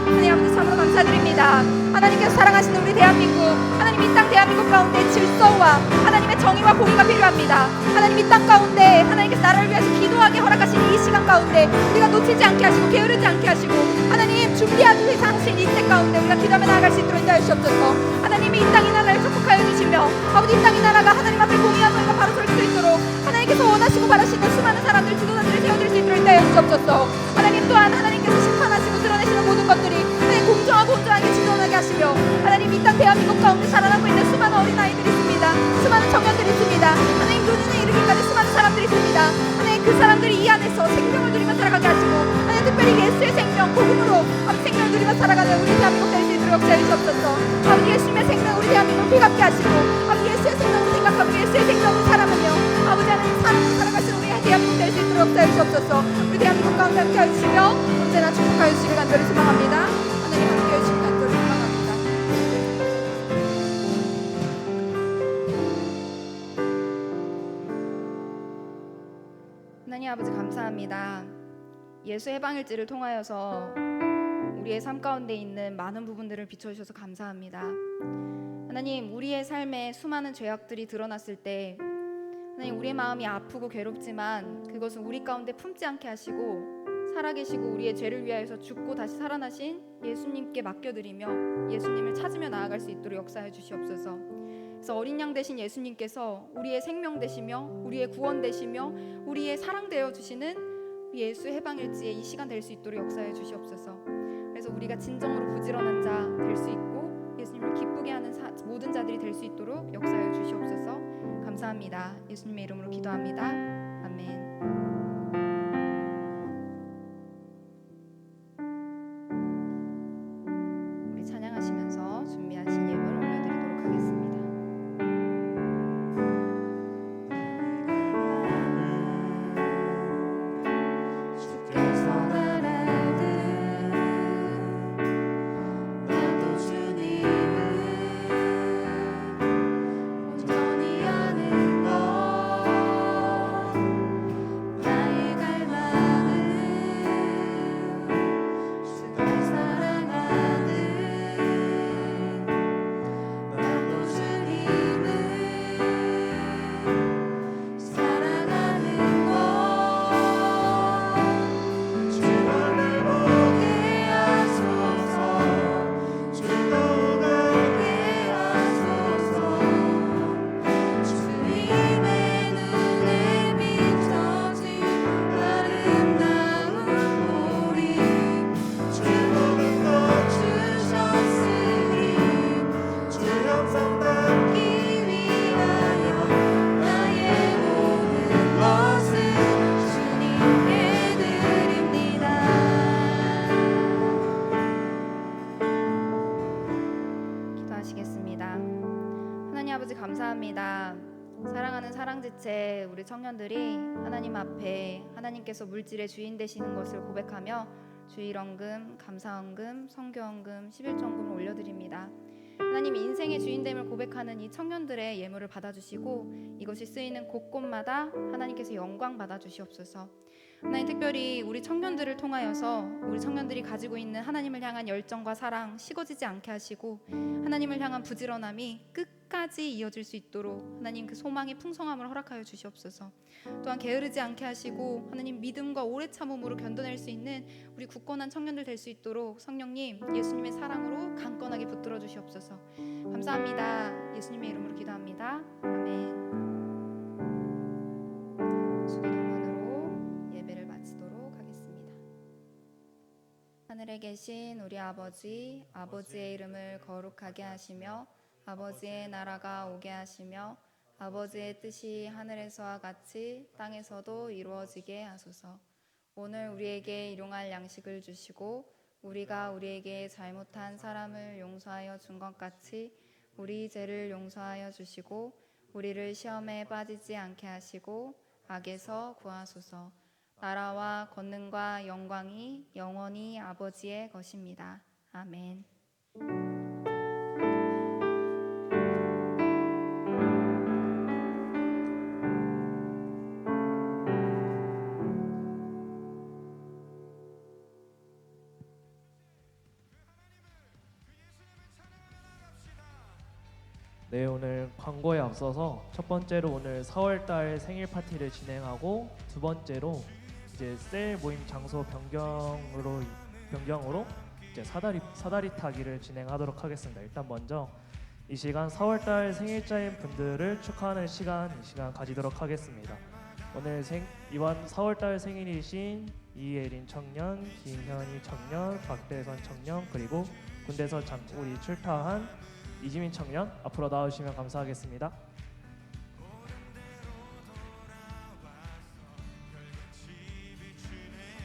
하나님 아버지, 참으로 감사드립니다. 하나님께서 사랑하시는 우리 대한민국, 하나님 이 땅 대한민국 가운데 질서와 하나님의 정의와 공의가 필요합니다. 하나님 이 땅 가운데 하나님께서 나라를 위해서 기도하게 허락하신 이 시간 가운데 우리가 놓치지 않게 하시고 게으르지 않게 하시고 하나님, 준비하는 상신 이때 가운데 우리가 기도하며 나아갈 수 있도록 인도하여 주옵소서. 하나님이 이 땅 이 나라를 축복하여 주시며 아버지, 이 땅 이 나라가 하나님 앞에 공의와 정의가 바로 설 수 있도록 하나님께서 원하시고 바라시는 수많은 사람들, 지도자들을 세워줄 수 있도록 인도하여 주옵소서. 하나님 또한 하나님께서 심판하시고 드러내시는 모든 것들이 하나님 공정하고 온전하게 지도하게 하시며 하나님, 이 땅 대한민국 가운데 자라나고 있는 수많은 어린아이들이 있습니다. 수많은 청년들이 있습니다. 하나님, 노년에 이르기까지 수많은 사람들이 있습니다. 하나님, 그 사람들이 이 안에서 생명을 누리며 살아가게 하시고 하나님, 특별히 예수 예수의 생명 복음으로 아버지 생명을 누리며 살아가는 우리 대한민국 될 수 있도록 역사해 주옵소서. 아버지 예수님의 생명 우리 대한민국 피갑게 하시고 아버지 예수의 생명을 생각하고 예수의 생명을 살아가며 아버지 하나님 사랑으로 살아갈 수 있는 우리 대한민국 될 수 있도록 역사해 주옵소서. 우리 대한민국 가운데 함께 해주시며 언제나 축복하여 주시길 간절히 소망합니다. 하나님 함께 해주시길 간절히 소망합니다. 하나님 아버지 감사합니다. 예수 해방일지를 통하여서 우리의 삶 가운데 있는 많은 부분들을 비춰주셔서 감사합니다. 하나님 우리의 삶에 수많은 죄악들이 드러났을 때 하나님 우리의 마음이 아프고 괴롭지만 그것을 우리 가운데 품지 않게 하시고 살아계시고 우리의 죄를 위하여서 죽고 다시 살아나신 예수님께 맡겨드리며 예수님을 찾으며 나아갈 수 있도록 역사해 주시옵소서. 그래서 어린 양 되신 예수님께서 우리의 생명 되시며 우리의 구원 되시며 우리의 사랑 되어 주시는 예수 해방일지의 이 시간 될 수 있도록 역사해 주시옵소서. 그래서 우리가 진정으로 부지런한 자 될 수 있고 예수님을 기쁘게 하는 모든 자들이 될 수 있도록 역사해 주시옵소서. 감사합니다. 예수님의 이름으로 기도합니다. 아멘. 우리 찬양하시면서 준비하신 예물 올려드리도록 하겠습니다. 감사합니다. 사랑하는 사랑지체 우리 청년들이 하나님 앞에 하나님께서 물질의 주인 되시는 것을 고백하며 주일헌금, 감사헌금, 성교헌금, 11조헌금을 올려드립니다. 하나님 인생의 주인됨을 고백하는 이 청년들의 예물을 받아주시고 이것이 쓰이는 곳곳마다 하나님께서 영광 받아주시옵소서. 하나님 특별히 우리 청년들을 통하여서 우리 청년들이 가지고 있는 하나님을 향한 열정과 사랑 식어지지 않게 하시고 하나님을 향한 부지런함이 끝까지 이어질 수 있도록 하나님 그 소망의 풍성함을 허락하여 주시옵소서. 또한 게으르지 않게 하시고 하나님 믿음과 오래 참음으로 견뎌낼 수 있는 우리 굳건한 청년들 될 수 있도록 성령님 예수님의 사랑으로 강건하게 붙들어 주시옵소서. 감사합니다. 예수님의 이름으로 기도합니다. 아멘. 수기도문으로 예배를 마치도록 하겠습니다. 하늘에 계신 우리 아버지, 아버지의 이름을 거룩하게 하시며 아버지의 나라가 오게 하시며 아버지의 뜻이 하늘에서와 같이 땅에서도 이루어지게 하소서. 오늘 우리에게 일용할 양식을 주시고 우리가 우리에게 잘못한 사람을 용서하여 준 것 같이 우리 죄를 용서하여 주시고 우리를 시험에 빠지지 않게 하시고 악에서 구하소서. 나라와 권능과 영광이 영원히 아버지의 것입니다. 아멘. 네, 오늘 광고에 앞서서 첫 번째로 오늘 4월달 생일 파티를 진행하고 두 번째로 이제 셀 모임 장소 변경으로 이제 사다리 타기를 진행하도록 하겠습니다. 일단 먼저 이 시간 4월달 생일자인 분들을 축하하는 시간 이 시간 가지도록 하겠습니다. 오늘 이번 4월달 생일이신 이예린 청년, 김현희 청년, 박대선 청년 그리고 군대서 장구리 출타한 이지민 청년 앞으로 나와주시면 감사하겠습니다.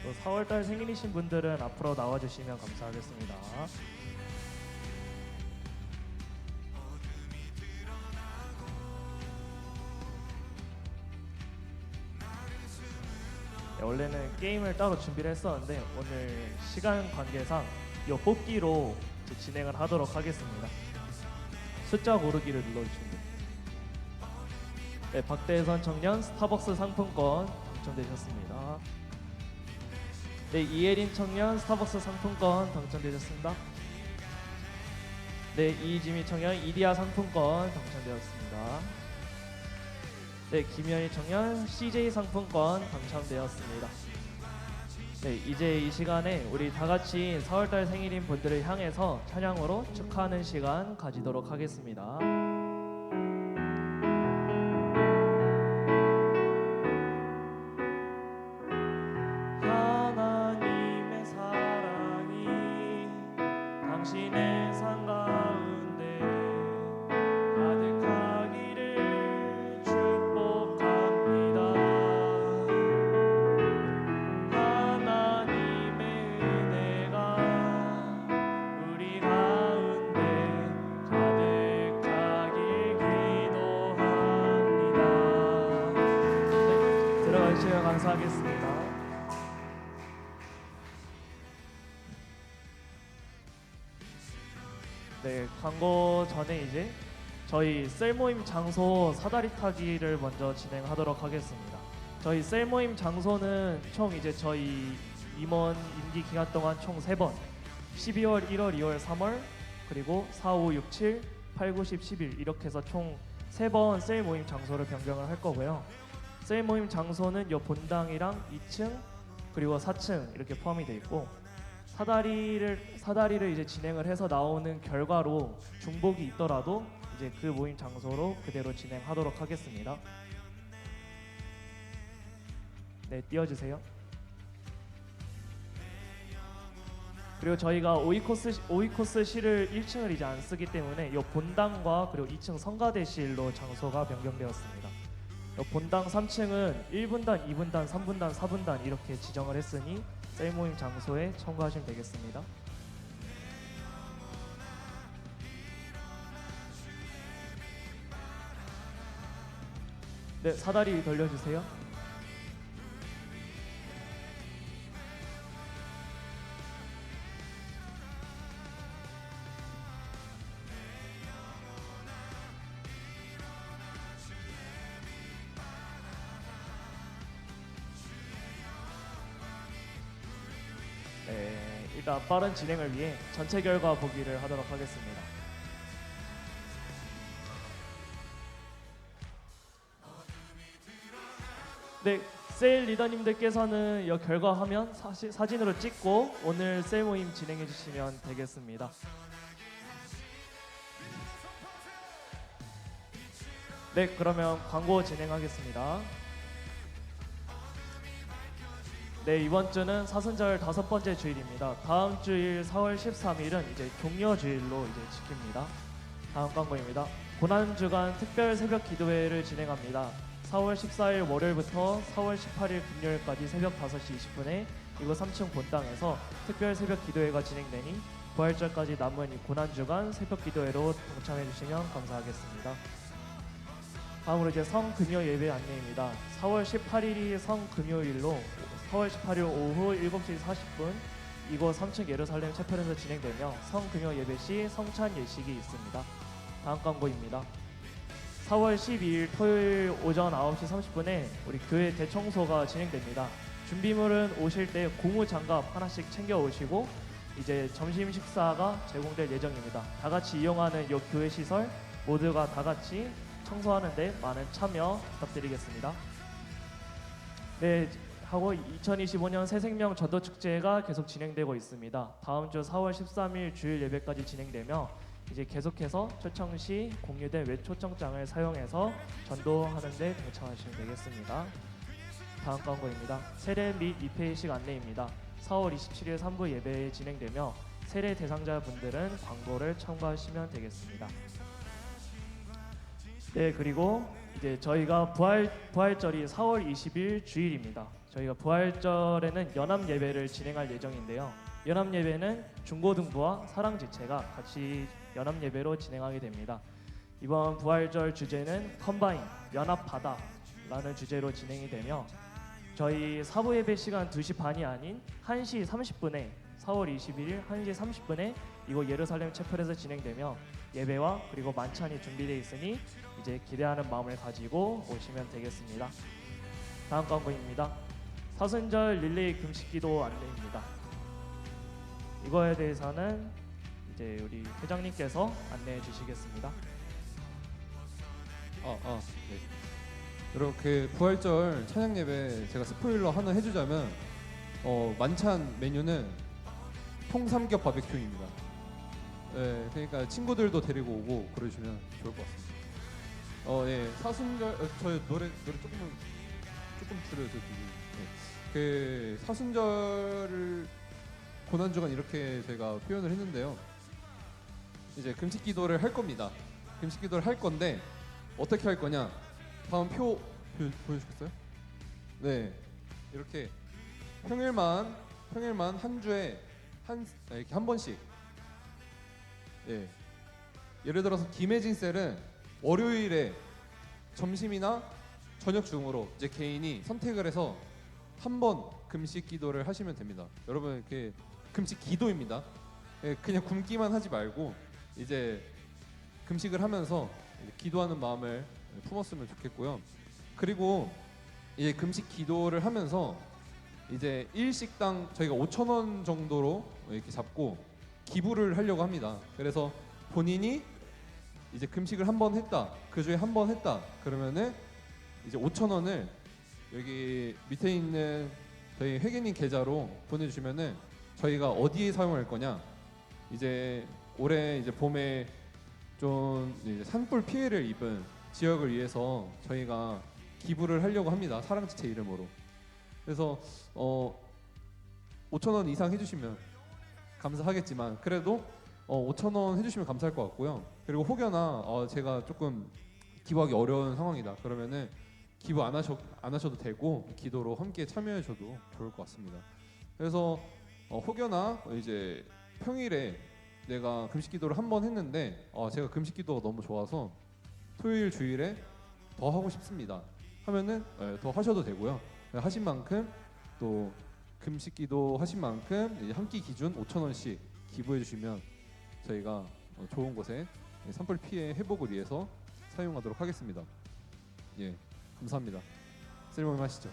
또 4월달 생일이신 분들은 앞으로 나와주시면 감사하겠습니다. 네, 원래는 게임을 따로 준비를 했었는데 오늘 시간 관계상 이 뽑기로 이제 진행을 하도록 하겠습니다. 숫자 고르기를 눌러주시면 됩니다. 네, 박대선 청년 스타벅스 상품권 당첨되셨습니다. 네, 이예린 청년 스타벅스 상품권 당첨되셨습니다. 네, 이지미 청년 이디야 상품권 당첨되었습니다. 네, 김현희 청년 CJ 상품권 당첨되었습니다. 네, 이제 이 시간에 우리 다 같이 4월달 생일인 분들을 향해서 찬양으로 축하하는 시간 가지도록 하겠습니다. 하나님의 사랑이 당신의 삶 가운데 가득하기를 축복합니다. 하나님의 은혜가 우리 가운데 가득하길 기도합니다. 네, 들어가 주시면 감사하겠습니다. 네, 광고 전에 이제 저희 셀 모임 장소 사다리 타기를 먼저 진행하도록 하겠습니다. 저희 셀 모임 장소는 총 이제 저희 임원 임기 기간 동안 총 3번 12월, 1월, 2월, 3월 그리고 4, 5, 6, 7, 8, 9, 10, 11 이렇게 해서 총 3번 셀 모임 장소를 변경을 할 거고요. 셀 모임 장소는 요 본당이랑 2층 그리고 4층 이렇게 포함이 되어 있고 사다리를 이제 진행을 해서 나오는 결과로 중복이 있더라도 이제 그 모임 장소로 그대로 진행하도록 하겠습니다. 네, 띄워주세요. 그리고 저희가 오이코스실을 1층을 이제 안 쓰기 때문에 이 본당과 그리고 2층 성가대실로 장소가 변경되었습니다. 이 본당 3층은 1분단, 2분단, 3분단, 4분단 이렇게 지정을 했으니 셀 모임 장소에 참고하시면 되겠습니다. 네, 사다리 돌려주세요. 네, 일단 빠른 진행을 위해 전체 결과 보기를 하도록 하겠습니다. 네, 셀 리더님들께서는 이 결과 화면 사진으로 찍고 오늘 셀 모임 진행해 주시면 되겠습니다. 네, 그러면 광고 진행하겠습니다. 네, 이번 주는 사순절 5번째 주일입니다. 다음 주일 4월 13일은 이제 종려주일로 이제 지킵니다. 다음 광고입니다. 고난주간 특별 새벽 기도회를 진행합니다. 4월 14일 월요일부터 4월 18일 금요일까지 새벽 5시 20분에 이곳 3층 본당에서 특별 새벽 기도회가 진행되니 부활절까지 남은 이 고난주간 새벽 기도회로 동참해 주시면 감사하겠습니다. 다음으로 이제 성금요 예배 안내입니다. 4월 18일이 성금요일로 4월 18일 오후 7시 40분 이곳 3층 예루살렘 채플에서 진행되며 성금요 예배 시 성찬 예식이 있습니다. 다음 광고입니다. 4월 12일 토요일 오전 9시 30분에 우리 교회 대청소가 진행됩니다. 준비물은 오실 때 고무 장갑 하나씩 챙겨 오시고 이제 점심 식사가 제공될 예정입니다. 다 같이 이용하는 이 교회 시설 모두가 다 같이 청소하는데 많은 참여 부탁드리겠습니다. 네, 하고 2025년 새생명 전도축제가 계속 진행되고 있습니다. 다음 주 4월 13일 주일 예배까지 진행되며 이제 계속해서 초청 시 공유된 외초청장을 사용해서 전도하는 데 동참하시면 되겠습니다. 다음 광고입니다. 세례 및 입회식 안내입니다. 4월 27일 3부 예배 진행되며 세례 대상자분들은 광고를 참고하시면 되겠습니다. 네, 그리고 이제 저희가 부활절이 4월 20일 주일입니다. 저희가 부활절에는 연합 예배를 진행할 예정인데요. 연합 예배는 중고등부와 사랑지체가 같이 연합 예배로 진행하게 됩니다. 이번 부활절 주제는 컴바인 연합하다라는 주제로 진행이 되며 저희 사부 예배 시간 2시 반이 아닌 1시 30분에 4월 21일 1시 30분에 이곳 예루살렘 채플에서 진행되며 예배와 그리고 만찬이 준비되어 있으니 이제 기대하는 마음을 가지고 오시면 되겠습니다. 다음 광고입니다. 사순절 릴레이 금식기도 안내입니다. 이거에 대해서는 이제 우리 회장님께서 안내해 주시겠습니다. 네. 여러분 그 부활절 찬양 예배 제가 스포일러 하나 해주자면 만찬 메뉴는 통삼겹 바베큐입니다. 네, 그러니까 친구들도 데리고 오고 그러시면 좋을 것 같습니다. 예, 사순절 저희 노래 조금 줄여서 그 사순절을 고난주간 이렇게 제가 표현을 했는데요. 이제 금식 기도를 할 겁니다. 금식 기도를 할 건데 어떻게 할 거냐? 다음 표 보여주겠어요? 네, 이렇게 평일만 한 주에 이렇게 한 번씩. 예, 예를 들어서 김혜진 셀은 월요일에 점심이나 저녁 중으로 이제 개인이 선택을 해서 한 번 금식 기도를 하시면 됩니다. 여러분 이렇게 금식 기도입니다. 예, 그냥 굶기만 하지 말고 이제 금식을 하면서 기도하는 마음을 품었으면 좋겠고요. 그리고 이제 금식 기도를 하면서 이제 일식당 저희가 5,000원 정도로 이렇게 잡고 기부를 하려고 합니다. 그래서 본인이 이제 금식을 한 번 했다, 그 주에 한 번 했다 그러면은 이제 5,000원을 여기 밑에 있는 저희 회계님 계좌로 보내주시면은 저희가 어디에 사용할 거냐, 이제 올해 이제 봄에 좀 이제 산불 피해를 입은 지역을 위해서 저희가 기부를 하려고 합니다. 사랑지체 이름으로. 그래서 5,000원 이상 해주시면 감사하겠지만 그래도 5,000원 해주시면 감사할 것 같고요. 그리고 혹여나 제가 조금 기부하기 어려운 상황이다 그러면은 기부 안 하셔도 되고 기도로 함께 참여하셔도 좋을 것 같습니다. 그래서 혹여나 이제 평일에 내가 금식 기도를 한 번 했는데 제가 금식 기도가 너무 좋아서 토요일 주일에 더 하고 싶습니다 하면은 더 하셔도 되고요. 하신 만큼 또 금식 기도 하신 만큼 이제 한 끼 기준 5,000원씩 기부해 주시면 저희가 좋은 곳에 산불 피해 회복을 위해서 사용하도록 하겠습니다. 예, 감사합니다. 세리머니 하시죠.